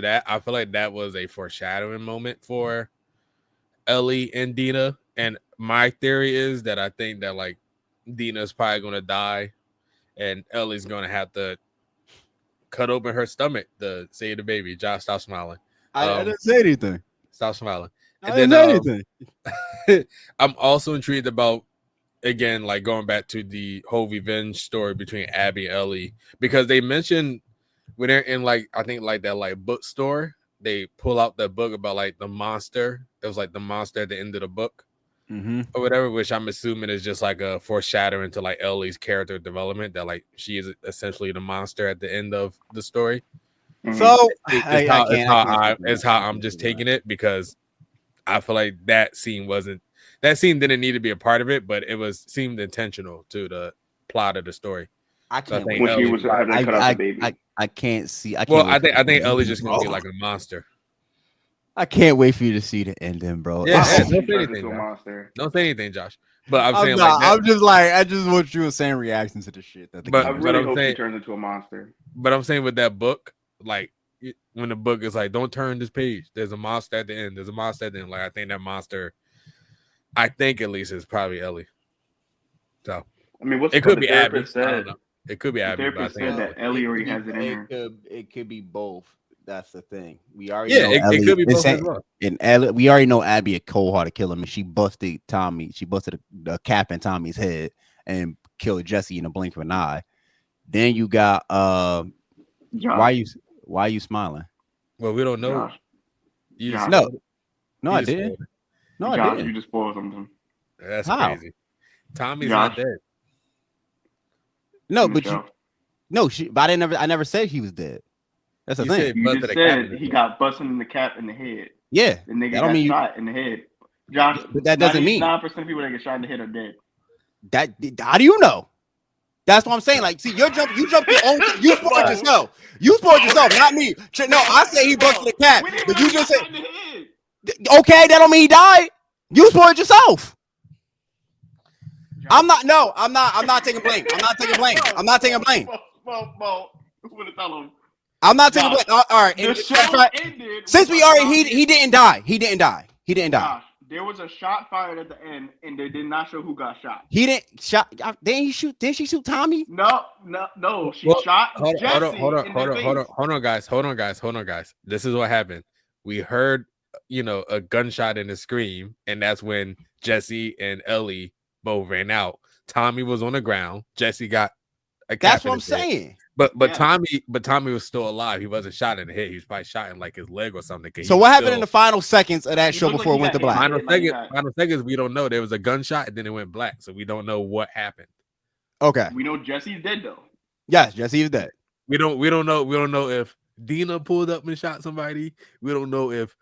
Speaker 1: that, I feel like that was a foreshadowing moment for Ellie and Dina. And my theory is that I think that like Dina's probably gonna die, and Ellie's gonna have to cut open her stomach to save the baby. Josh, stop smiling.
Speaker 2: I didn't say anything.
Speaker 1: Stop smiling.
Speaker 2: I didn't say anything.
Speaker 1: I'm also intrigued about, again, like going back to the whole revenge story between Abby and Ellie, because they mentioned when they're in like I think like that like bookstore, they pull out that book about like the monster. It was like the monster at the end of the book, or whatever, which I'm assuming is just like a foreshadowing to like Ellie's character development, that like she is essentially the monster at the end of the story.
Speaker 2: So
Speaker 1: it's how I'm just taking it, because I feel like that scene didn't need to be a part of it, but it seemed intentional to the plot of the story.
Speaker 2: I can't
Speaker 3: wait. When she was having to cut out the baby.
Speaker 2: I can't see. I
Speaker 1: think Ellie's just gonna be like a monster.
Speaker 2: I can't wait for you to see the ending, bro.
Speaker 1: Yeah, don't say anything, don't say anything, Josh. But I'm saying
Speaker 2: I just want you saying reactions to the shit.
Speaker 3: I really hope she turns into a monster.
Speaker 1: But I'm saying with that book, like when the book is like, don't turn this page, there's a monster at the end. There's a monster at the end. Like I think that monster, I think at least is probably Ellie. So
Speaker 3: I mean,
Speaker 1: it could be Abby. I don't know. It could be Abby.
Speaker 3: But I think that Ellie already has it in her.
Speaker 2: It could be both. That's the thing. We already know
Speaker 1: it could be both as well.
Speaker 2: And Ellie, we already know Abby a cold-hearted killer. I mean, she busted Tommy. She busted the cap in Tommy's head and killed Jesse in a blink of an eye. Then you got why are you smiling?
Speaker 1: Well, we don't know.
Speaker 3: Josh.
Speaker 2: No, I didn't. No, I didn't.
Speaker 3: You just spoiled something.
Speaker 1: That's
Speaker 2: How?
Speaker 1: crazy. Tommy's not dead.
Speaker 2: No, but I never said he was dead. That's the thing.
Speaker 3: You just said he got busted in the cap in the head.
Speaker 2: Yeah,
Speaker 3: the nigga got shot in the head. Josh,
Speaker 2: but that doesn't mean
Speaker 3: 9% of people that get shot in the head are dead.
Speaker 2: That how do you know? That's what I'm saying. Like, see, you jumped your own. You spoiled yourself. You spoiled yourself, not me. No, I say he busted the cap, but you just said. Okay, that don't mean he died. You spoiled yourself. I'm not taking blame. I'm not taking blame. I'm not taking blame. I'm not taking blame. All right. Since we already, he didn't die. He didn't die.
Speaker 3: Josh, there was a shot fired at the end, and they did not show who got shot.
Speaker 2: He didn't shot. Didn't she shoot Tommy?
Speaker 3: No. She shot Jesse.
Speaker 1: Hold on, guys. This is what happened. We heard, a gunshot and a scream, and that's when Jesse and Ellie both ran out. Tommy was on the ground. Jesse got a cap.
Speaker 2: That's what I'm saying.
Speaker 1: But Tommy was still alive. He wasn't shot in the head. He was probably shot in like his leg or something.
Speaker 2: So what happened in the final seconds of that show before it went to black?
Speaker 1: Final seconds, we don't know. There was a gunshot and then it went black, so we don't know what happened.
Speaker 2: Okay.
Speaker 3: We know Jesse's dead though.
Speaker 2: Yes, Jesse is dead.
Speaker 1: We don't know if Dina pulled up and shot somebody. We don't know if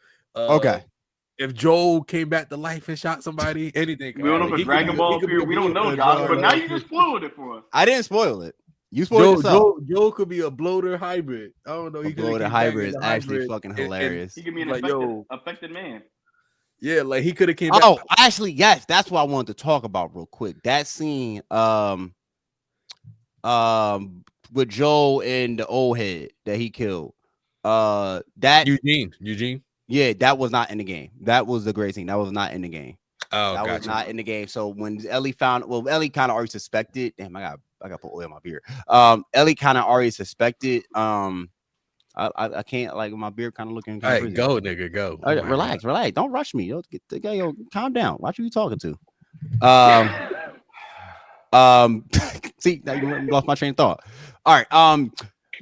Speaker 1: if Joel came back to life and shot somebody. Anything.
Speaker 3: We don't know if Dragon Ball Fear. We don't know, Josh. But now you just spoiled it for us.
Speaker 2: I didn't spoil it. You spoiled yourself.
Speaker 1: Joel could be a bloater hybrid. I don't know.
Speaker 2: A bloater hybrid is actually fucking hilarious.
Speaker 3: He could be an affected man.
Speaker 1: Yeah, like he could have came back.
Speaker 2: Oh, actually, yes. That's what I wanted to talk about real quick. That scene, with Joel and the old head that he killed. That
Speaker 1: Eugene.
Speaker 2: Yeah, that was not in the game. That was the great scene. That was not in the game.
Speaker 1: Oh,
Speaker 2: that was not in the game. So when Ellie kind of already suspected. Damn, I got put oil in my beard. Ellie kind of already suspected. I can't, like, my beard kind of looking.
Speaker 1: All right, go, nigga, go.
Speaker 2: Relax. Don't rush me. Calm down. Watch who you talking to. See, now you lost my train of thought. All right.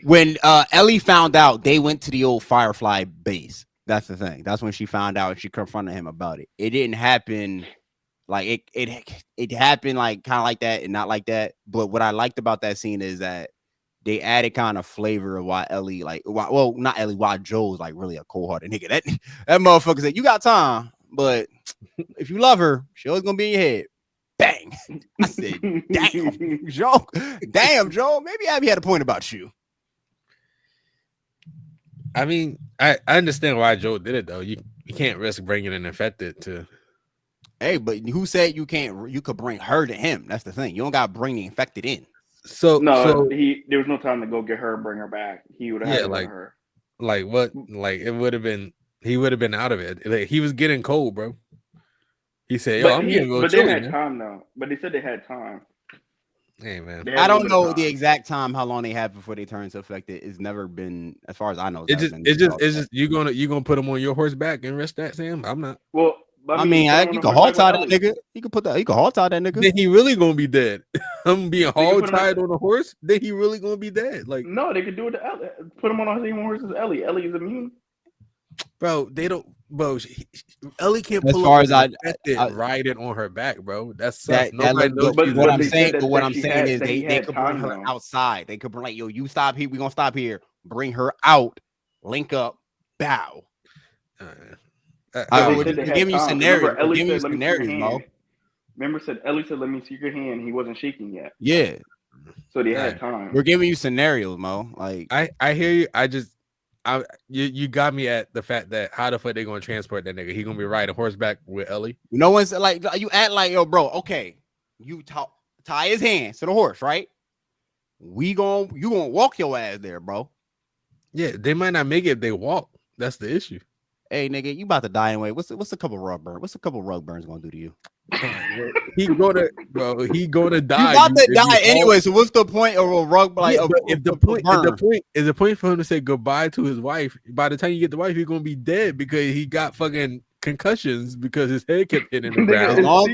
Speaker 2: When Ellie found out, they went to the old Firefly base. That's the thing. That's when she found out and she confronted him about it. It didn't happen like it happened like kind of like that and not like that. But what I liked about that scene is that they added kind of flavor of why Ellie, not Ellie, why Joe's like really a cold-hearted nigga. That motherfucker said, "You got time, but if you love her, she always gonna be in your head." Bang. I said, "Damn, Joe. Maybe Abby had a point about you."
Speaker 1: I mean, I understand why Joe did it though. You can't risk bringing an infected to.
Speaker 2: Hey, but who said you can't? You could bring her to him. That's the thing. You don't got to bring the infected in.
Speaker 1: So
Speaker 3: there was no time to go get her and bring her back. He would have had her.
Speaker 1: Like what? Like it would have been. He would have been out of it. Like, he was getting cold, bro. He said, "Yo, I'm getting."
Speaker 3: But they had time though. But they said they had time.
Speaker 1: Hey man,
Speaker 2: I don't know the exact time how long they have before they turn to affected. It's never been, as far as I know.
Speaker 1: It's just you gonna put him on your horseback and rest that, Sam. I'm not.
Speaker 3: Well,
Speaker 2: I mean, you can hog tie that nigga. You can hog tie that nigga.
Speaker 1: Then he really gonna be dead. I'm being hog tied on a horse. Then he really gonna be dead. Like,
Speaker 3: no, they could do it to Ellie. Put him on the same horse as Ellie. Ellie is immune.
Speaker 1: Bro, they don't. Bro, Ellie can't
Speaker 2: pull. As far as I
Speaker 1: ride it on her back, bro. That's
Speaker 2: that. But what I'm saying is they could bring her outside. They could bring, like, yo, you stop here. We gonna stop here. Bring her out. Link up. Bow. Give you scenarios. Give you scenarios, Mo.
Speaker 3: Remember, Ellie said, "Let me see your hand." He wasn't shaking yet.
Speaker 2: Yeah.
Speaker 3: So they had time.
Speaker 2: We're giving you scenarios, Mo. Like,
Speaker 1: I hear you. You got me at the fact that how the fuck they gonna transport that nigga? He gonna be riding horseback with Ellie?
Speaker 2: No one's like, you act like, yo, bro. Okay, you tie his hands to the horse, right? You gonna walk your ass there, bro.
Speaker 1: Yeah, they might not make it if they walk. That's the issue.
Speaker 2: Hey, nigga, you about to die anyway. What's a couple rug burns? What's a couple rug burns gonna do to you?
Speaker 1: He gonna die.
Speaker 2: He's about to die anyway. So what's the point of a rug? Like,
Speaker 1: if the point for him to say goodbye to his wife, by the time you get the wife, he's gonna be dead because he got fucking concussions because his head kept hitting the ground.
Speaker 2: As long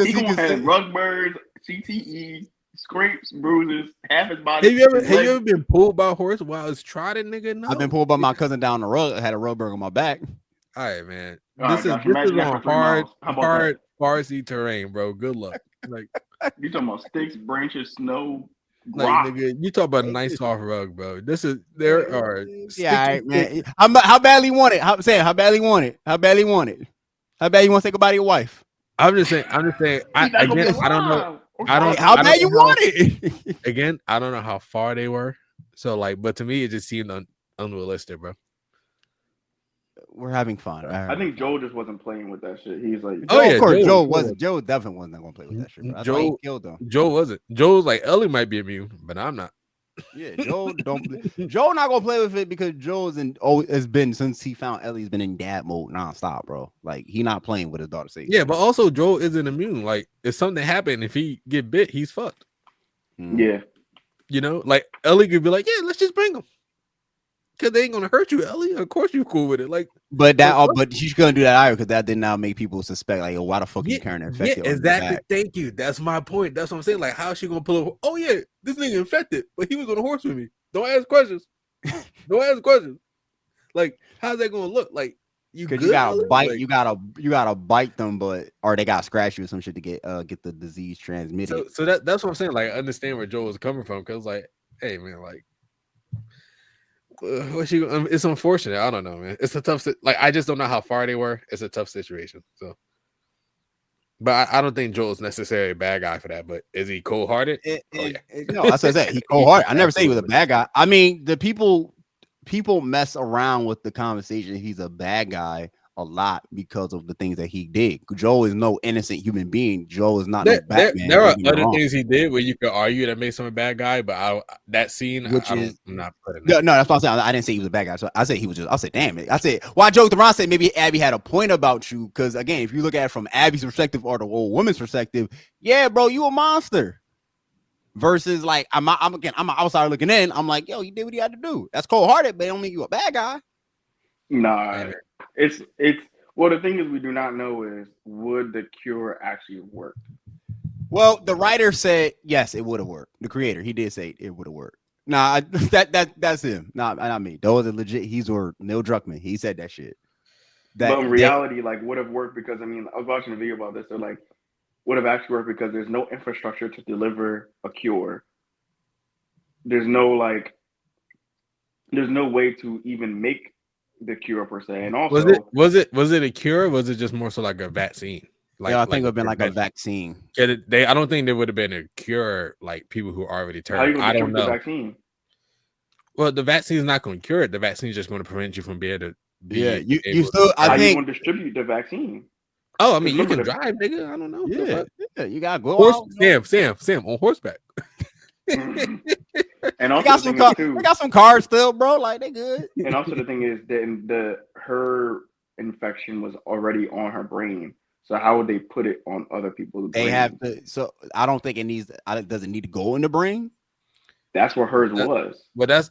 Speaker 2: as he can
Speaker 3: have rug burns, CTE, scrapes, bruises, half his body.
Speaker 1: Have you ever been pulled by a horse while it's trotting, nigga? No.
Speaker 2: I've been pulled by my cousin down the road. I had a rug burn on my back.
Speaker 1: All right, man.
Speaker 3: This is
Speaker 1: on hard Farsi terrain, bro. Good luck. Like
Speaker 3: you talking about sticks, branches, snow,
Speaker 1: like
Speaker 3: rock.
Speaker 1: nigga, you talk about a nice soft rug, bro. There are
Speaker 2: man. How badly want it? How badly want it? How badly want it? How bad you want to say goodbye to your wife?
Speaker 1: I'm just saying. I don't know.
Speaker 2: How bad you want it?
Speaker 1: Again, I don't know how far they were. So like, but to me, it just seemed unrealistic, bro.
Speaker 2: We're having fun.
Speaker 3: I think Joe just wasn't playing with that shit. He's like,
Speaker 2: of course, Joe wasn't. Joe definitely wasn't going to play with that shit. Bro. That's why he killed him.
Speaker 1: Joe wasn't. Joe was like, Ellie might be immune, but I'm not.
Speaker 2: Yeah, Joe Joe not gonna play with it because Joe has been since he found Ellie's been in dad mode nonstop, bro. Like he not playing with his daughter.
Speaker 1: Yeah, but also Joe isn't immune. Like if something happened, if he get bit, he's fucked.
Speaker 3: Yeah,
Speaker 1: you know, like Ellie could be like, yeah, let's just bring him. Because they ain't gonna hurt you, Ellie. Of course you cool with it. Like,
Speaker 2: but she's gonna do that either because that did now make people suspect, like, why the fuck you carrying infected?
Speaker 1: Yeah, exactly. Thank you. That's my point. That's what I'm saying. Like, how is she gonna pull up? Oh yeah, this nigga infected, but he was on a horse with me. Don't ask questions. Don't ask questions. Like, how's that gonna look? Like, you
Speaker 2: gotta bite. Like, you gotta bite them, or they gotta scratch you or some shit to get the disease transmitted.
Speaker 1: So that's what I'm saying. Like, I understand where Joe was coming from because, like, hey man, like. It's unfortunate. I don't know, man. It's a tough. Like I just don't know how far they were. It's a tough situation. So, but I don't think Joel's necessarily a bad guy for that. But is he cold-hearted?
Speaker 2: No, that's what I said. He's cold-hearted. I never say he was a bad guy. I mean, the people mess around with the conversation. He's a bad guy a lot because of the things that he did. Joe is no innocent human being. Joe is not no Batman.
Speaker 1: There are other things he did where you could argue that makes him a bad guy, but that scene, I'm not putting that.
Speaker 2: No, that's what I'm saying. I didn't say he was a bad guy. So I said he was just. I said, damn it. I said, well, I joked around. I said maybe Abby had a point about you because again, if you look at it from Abby's perspective or the old woman's perspective, yeah, bro, you a monster. Versus like I'm an outsider looking in. I'm like, yo, you did what you had to do. That's cold-hearted, but it don't mean you a bad guy.
Speaker 3: Nah, it's well, the thing is we do not know is would the cure actually work?
Speaker 2: Well, the writer said yes, it would have worked. The creator, he did say it would have worked. Nah, that's him. Nah, not me. Those are legit. He's or Neil Druckmann. He said that shit.
Speaker 3: But in reality, like would have worked because I mean I was watching a video about this. They're like would have actually worked because there's no infrastructure to deliver a cure. There's no way to even make the cure per se, and also
Speaker 1: was it a cure? Or was it just more so like a vaccine?
Speaker 2: Like, yeah, I think it would have been like a vaccine.
Speaker 1: I don't think there would have been a cure like people who already turned. I don't know.
Speaker 3: The vaccine?
Speaker 1: Well, the vaccine is not going to cure it. The vaccine is just going to prevent you from being able to.
Speaker 2: You still. I think
Speaker 3: you want to distribute the vaccine.
Speaker 1: Oh, I mean, you can drive, nigga. I don't know.
Speaker 2: Yeah, you gotta go out.
Speaker 1: Sam on horseback.
Speaker 3: And also
Speaker 2: they got some cars still, bro. Like they good.
Speaker 3: And also the thing is that her infection was already on her brain. So how would they put it on other people's brain?
Speaker 2: They have to. So I don't think it needs. Doesn't need to go in the brain.
Speaker 3: That's what hers was.
Speaker 1: But that's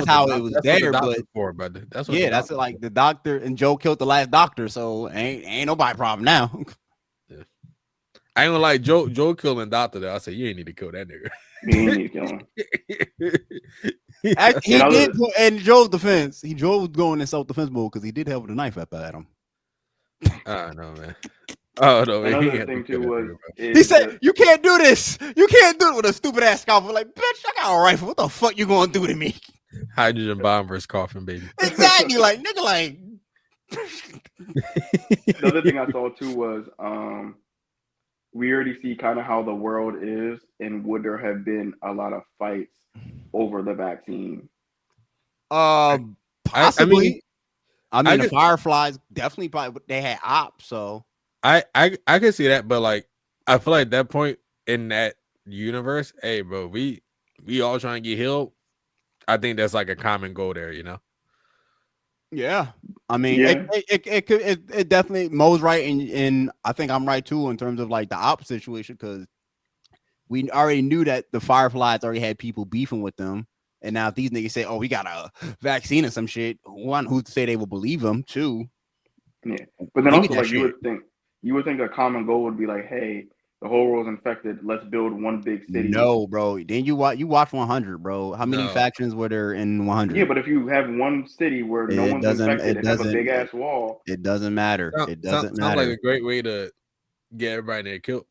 Speaker 2: how it was there.
Speaker 1: But that's
Speaker 2: that's like the doctor and Joe killed the last doctor. So ain't nobody problem now.
Speaker 1: Yeah. I ain't gonna lie, Joe killing doctor. Though I said you ain't need to kill that nigga.
Speaker 3: You ain't need to kill him.
Speaker 2: He did, in Joe's defense, Joe was going in self-defense mode because he did have a knife at him.
Speaker 1: I know, man. Oh no, man.
Speaker 3: Another thing too was
Speaker 2: he said, "You can't do this. You can't do it with a stupid ass scalpel." Like, bitch, I got a rifle. What the fuck you gonna do to me?
Speaker 1: Hydrogen bomb versus coffin, baby.
Speaker 2: Exactly, like nigga, like.
Speaker 3: The other thing I saw too was we already see kind of how the world is, and would there have been a lot of fights over the vaccine?
Speaker 2: Possibly. I mean, the Fireflies definitely probably they had ops, so
Speaker 1: I can see that, but like I feel like that point in that universe, hey, bro, we all trying to get healed. I think that's like a common goal there, you know.
Speaker 2: Yeah, I mean,
Speaker 3: Yeah.
Speaker 2: it definitely Mo's right, and I think I'm right too in terms of like the opposite situation because we already knew that the Fireflies already had people beefing with them, and now if these niggas say, "Oh, we got a vaccine or some shit," one, who's to say they will believe them? Two,
Speaker 3: Yeah. But then
Speaker 2: give me
Speaker 3: also,
Speaker 2: that
Speaker 3: like,
Speaker 2: shit.
Speaker 3: you would think a common goal would be like, hey, the whole world's infected. Let's build one big city.
Speaker 2: No, bro. Then you watch 100, bro. How many
Speaker 1: No.
Speaker 2: factions were there in
Speaker 3: Yeah,
Speaker 2: 100?
Speaker 3: but if you have one city where no
Speaker 2: It
Speaker 3: one's
Speaker 2: doesn't.
Speaker 3: infected
Speaker 2: It
Speaker 3: and have a
Speaker 2: doesn't.
Speaker 3: big ass wall,
Speaker 2: It doesn't matter. It doesn't
Speaker 1: Sounds like a
Speaker 2: matter.
Speaker 1: great way to get everybody there killed.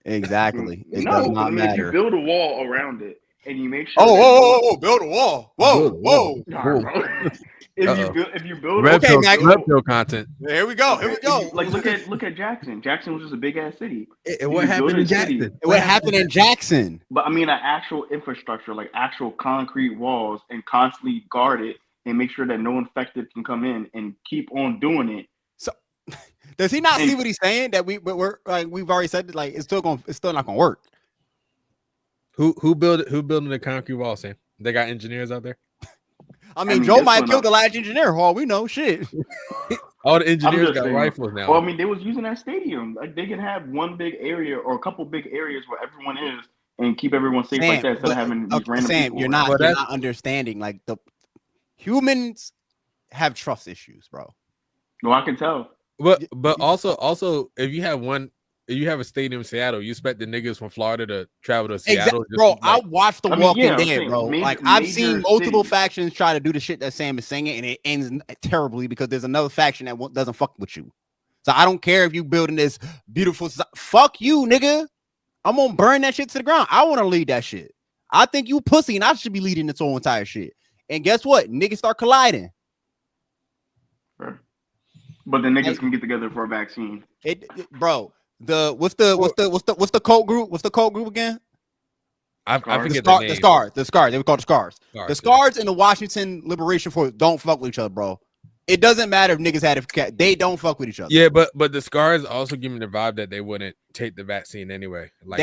Speaker 2: Exactly. It does
Speaker 3: no. But I
Speaker 2: not
Speaker 3: mean, if you
Speaker 2: matter.
Speaker 3: build a wall around it and you make sure
Speaker 2: Oh,
Speaker 3: that no one,
Speaker 2: build a wall.
Speaker 1: Build
Speaker 2: Whoa,
Speaker 1: a wall.
Speaker 2: whoa.
Speaker 3: all right,
Speaker 1: Whoa.
Speaker 3: bro. If you build
Speaker 1: Red
Speaker 2: Okay,
Speaker 1: pill,
Speaker 2: Mac.
Speaker 1: red pill content.
Speaker 2: Here we go. Here
Speaker 3: okay,
Speaker 2: we
Speaker 3: if you
Speaker 2: go.
Speaker 3: like look at Jackson. Jackson was just a big ass city.
Speaker 1: And
Speaker 3: If
Speaker 1: what
Speaker 3: you build
Speaker 1: happened
Speaker 3: a
Speaker 1: in
Speaker 3: city,
Speaker 1: Jackson?
Speaker 2: What happened in Jackson?
Speaker 3: but I mean an actual infrastructure, like actual concrete walls, and constantly guard it and make sure that no infected can come in and keep on doing it.
Speaker 2: So does he not
Speaker 3: And
Speaker 2: see what he's saying? That we're like we've already said that like it's still not gonna work.
Speaker 1: Who building the concrete wall, Sam? They got engineers out there.
Speaker 2: I mean Joe
Speaker 3: this
Speaker 2: might
Speaker 3: one,
Speaker 2: kill the last engineer. All we know, shit.
Speaker 1: All the
Speaker 3: I'm
Speaker 1: engineers
Speaker 3: just
Speaker 1: got
Speaker 3: saying.
Speaker 1: rifles now.
Speaker 3: Well, I mean, they was using that stadium. Like they can have one big area or a couple big areas where everyone is and keep everyone safe like
Speaker 2: Sam,
Speaker 3: that instead of
Speaker 2: but
Speaker 3: having these
Speaker 2: okay,
Speaker 3: random
Speaker 2: Sam,
Speaker 3: people around.
Speaker 2: you're not understanding. Like the humans have trust issues, bro.
Speaker 3: Well, I can tell.
Speaker 1: But also if you have a stadium in Seattle, you expect the niggas from Florida to travel to
Speaker 2: Exactly,
Speaker 1: Seattle, just
Speaker 2: bro. I
Speaker 1: like
Speaker 2: watched The
Speaker 3: I mean,
Speaker 2: Walking
Speaker 3: yeah, I'm
Speaker 2: Dead,
Speaker 3: saying
Speaker 2: bro. Like I've seen
Speaker 3: major
Speaker 2: multiple
Speaker 3: cities.
Speaker 2: factions try to do the shit that Sam is saying, and it ends terribly because there's another faction that doesn't fuck with you. So I don't care if you building this beautiful. Fuck you, nigga. I'm gonna burn that shit to the ground. I want to lead that shit. I think you pussy, and I should be leading this whole entire shit. And guess what? Niggas start colliding.
Speaker 3: But the niggas
Speaker 2: Like,
Speaker 3: can get together for a vaccine.
Speaker 2: Bro. What's the cult group? What's the cult group again?
Speaker 1: I
Speaker 3: Scars.
Speaker 1: forget the name.
Speaker 2: The scars. They were called the scars. The scars and the Washington Liberation Force don't fuck with each other, bro. It doesn't matter if niggas had it. They don't fuck with each other.
Speaker 1: Yeah, but the scars also give me the vibe that they wouldn't take the vaccine anyway. Like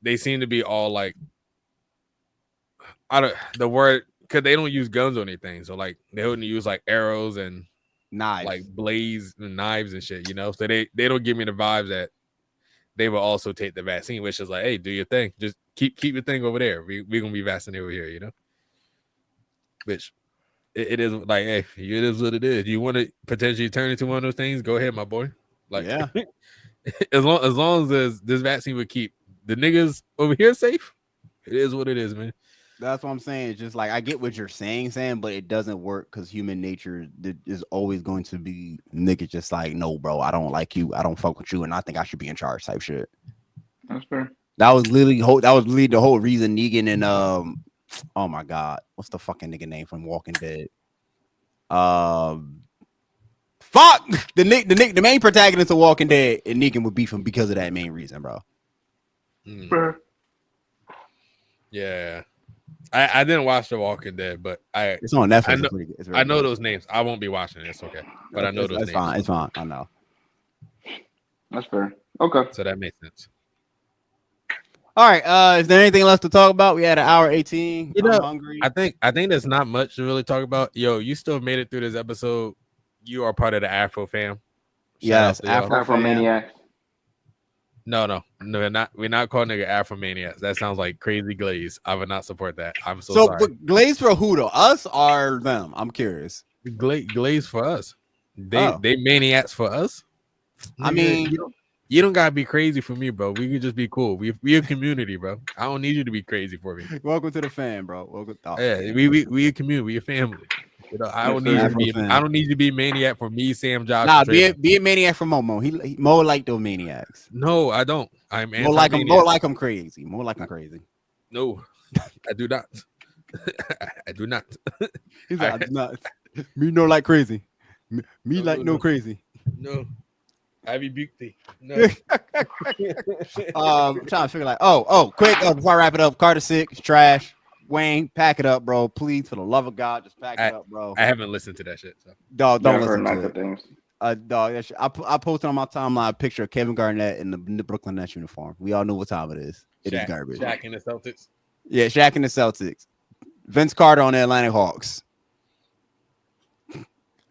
Speaker 1: they seem to be all like, I don't the word because they don't use guns or anything. So like they wouldn't use like arrows and
Speaker 2: knives,
Speaker 1: like blades and knives and shit. So they don't give me the vibes that they will also take the vaccine, which is like, hey, do your thing. Just keep your thing over there. We're gonna be vaccinated over here, Which it is like, hey, it is what it is. You want to potentially turn into one of those things? Go ahead, my boy. Like,
Speaker 2: yeah.
Speaker 1: as long as this vaccine would keep the niggas over here safe, it is what it is, man.
Speaker 2: That's what I'm saying. It's just like I get what you're saying, Sam, but it doesn't work because human nature is always going to be niggas just like, no, bro, I don't like you, I don't fuck with you, and I think I should be in charge type shit.
Speaker 3: That's fair.
Speaker 2: That was literally the whole reason Negan and oh my god, what's the fucking nigga name from Walking Dead? Fuck the main protagonist of Walking Dead and Negan would beef him because of that main reason, bro.
Speaker 3: Fair.
Speaker 1: Yeah. I didn't watch The Walking Dead, but
Speaker 2: it's on Netflix.
Speaker 1: I know those names. I won't be watching it. It's okay, but I know those names.
Speaker 2: It's fine. I know.
Speaker 3: That's fair. Okay.
Speaker 1: So that makes sense.
Speaker 2: All right. Is there anything left to talk about? We had an hour 18. I'm hungry.
Speaker 1: I think there's not much to really talk about. Yo, you still made it through this episode. You are part of the Afro fam.
Speaker 2: Yes, Afro
Speaker 3: Maniacs.
Speaker 1: No, we're not calling nigga Afro Maniacs. That sounds like Crazy Glaze. I would not support that. I'm so sorry.
Speaker 2: But Glaze for who though? Us or them? I'm curious.
Speaker 1: Glaze for us. They maniacs for us.
Speaker 2: I mean,
Speaker 1: you don't gotta be crazy for me, bro. We could just be cool. We a community, bro. I don't need you to be crazy for me.
Speaker 2: Welcome to the fan, bro. Welcome.
Speaker 1: Yeah, we a community. We a family. I don't need you to be a maniac for me, Sam, Josh.
Speaker 2: Nah, be a maniac for Momo. He more like those maniacs.
Speaker 1: No, I don't. I'm
Speaker 2: more like him. More like him crazy. More like him crazy.
Speaker 1: No, I do not. I do not.
Speaker 2: He's like, I do not. Me no like crazy. Me like no crazy.
Speaker 1: No. I rebuke thee. No.
Speaker 2: I'm trying to figure like, quick before I wrap it up. Carter 6 trash. Wayne, pack it up, bro. Please, for the love of God, just pack it up, bro.
Speaker 1: I haven't listened to that shit. So.
Speaker 2: Dog, don't listen to it.
Speaker 3: Things.
Speaker 2: Dog, that shit. I posted on my timeline a picture of Kevin Garnett in the Brooklyn Nets uniform. We all know what time it is. It is garbage.
Speaker 1: Shaq and the Celtics.
Speaker 2: Yeah, Shaq and the Celtics. Vince Carter on the Atlanta Hawks.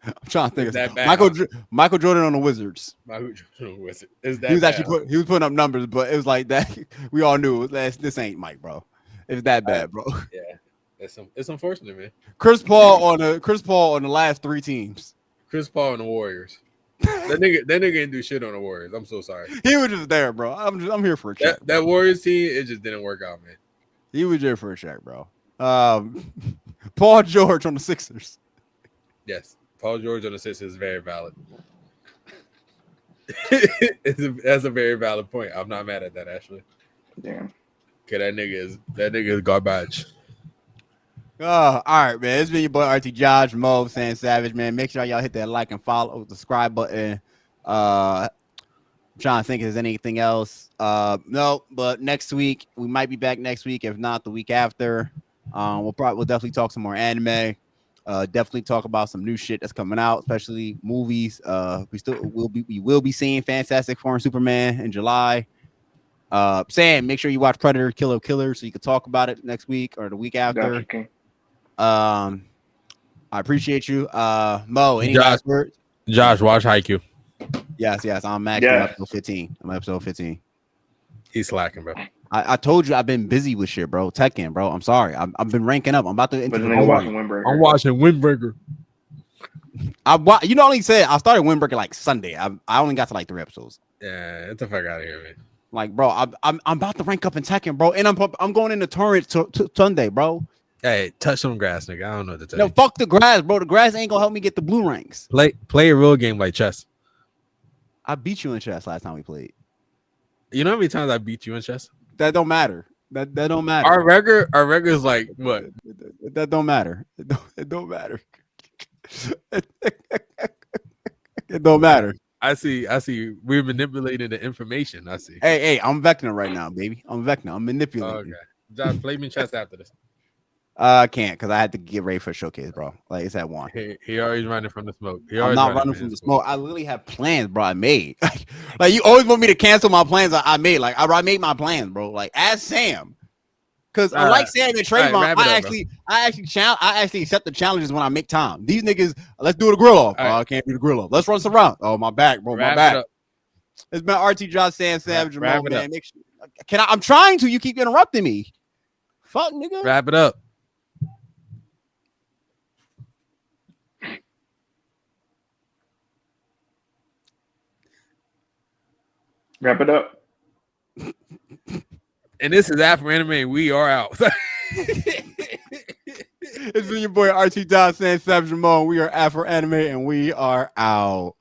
Speaker 2: I'm trying to think of
Speaker 1: that
Speaker 2: bad. Michael Jordan on the Wizards.
Speaker 1: Michael Jordan was it? Is that
Speaker 2: He was
Speaker 1: bad?
Speaker 2: actually he was putting up numbers, but it was like that. We all knew this ain't Mike, bro. It's that bad, bro.
Speaker 1: Yeah, it's unfortunate, man.
Speaker 2: Chris Paul on the last 3 teams.
Speaker 1: Chris Paul and the Warriors. That nigga didn't do shit on the Warriors. I'm so sorry.
Speaker 2: He was just there, bro. I'm here for a check.
Speaker 1: That Warriors team, it just didn't work out, man.
Speaker 2: He was there for a check, bro. Paul George on the Sixers.
Speaker 1: Yes, Paul George on the Sixers is very valid. That's a very valid point. I'm not mad at that, actually.
Speaker 3: Damn.
Speaker 1: Okay, that nigga is garbage.
Speaker 2: All right, man. It's been your boy RT Josh Mo saying Savage, man. Make sure y'all hit that like and follow, subscribe button. I'm trying to think if there's anything else. No, but next week we might be back next week. If not, the week after. We'll definitely talk some more anime. Definitely talk about some new shit that's coming out, especially movies. We will be seeing Fantastic Four and Superman in July. Sam, make sure you watch Predator Killer so you can talk about it next week or the week after.
Speaker 3: Gotcha.
Speaker 2: I appreciate you. Mo, any last words?
Speaker 1: Josh, watch Haikyuu.
Speaker 2: Yes, I'm actually episode 15. I'm episode 15.
Speaker 1: He's slacking, bro.
Speaker 2: I told you I've been busy with shit, bro. Tekken, bro. I'm sorry. I've been ranking up. I'm about to.
Speaker 3: I'm watching Windbreaker.
Speaker 1: I'm watching Windbreaker.
Speaker 2: You know, I only said I started Windbreaker like Sunday. I only got to like 3 episodes.
Speaker 1: Yeah, get the fuck out of here, man.
Speaker 2: Like, bro, I'm about to rank up in Tekken, bro, and I'm going into Torrent to Sunday, bro.
Speaker 1: Hey, touch some grass, nigga. I don't know what to tell
Speaker 2: No,
Speaker 1: you.
Speaker 2: fuck the grass, bro. The grass ain't gonna help me get the blue ranks.
Speaker 1: Play a real game like chess.
Speaker 2: I beat you in chess last time we played.
Speaker 1: You know how many times I beat you in chess?
Speaker 2: That don't matter. That don't matter.
Speaker 1: Our record is like what?
Speaker 2: That don't matter. It don't matter. It don't matter.
Speaker 1: I see. We're manipulating the information. I see.
Speaker 2: Hey, I'm vectoring right now, baby. I'm manipulating.
Speaker 1: Okay. Josh, play me chess after this.
Speaker 2: I can't because I had to get ready for a showcase, bro. Like it's at 1.
Speaker 1: He always running from the smoke.
Speaker 2: I'm not running from the smoke. I literally have plans, bro. I made like you always want me to cancel my plans. I made like I made my plans, bro. Like ask Sam, because unlike Sam and Trayvon, I actually accept the challenges when I make time. These niggas, let's do the grill off. Oh, I can't do the grill off. Let's run some rounds. Oh, my back, bro. My back. It's been RT Josh saying Savage, man. I'm trying to. You keep interrupting me. Fuck, nigga.
Speaker 1: Wrap it up.
Speaker 3: Wrap it up.
Speaker 1: And this is Afro Anime. We are out.
Speaker 2: It's been your boy RT Josh saying Savage Ramon. We are Afro Anime and we are out.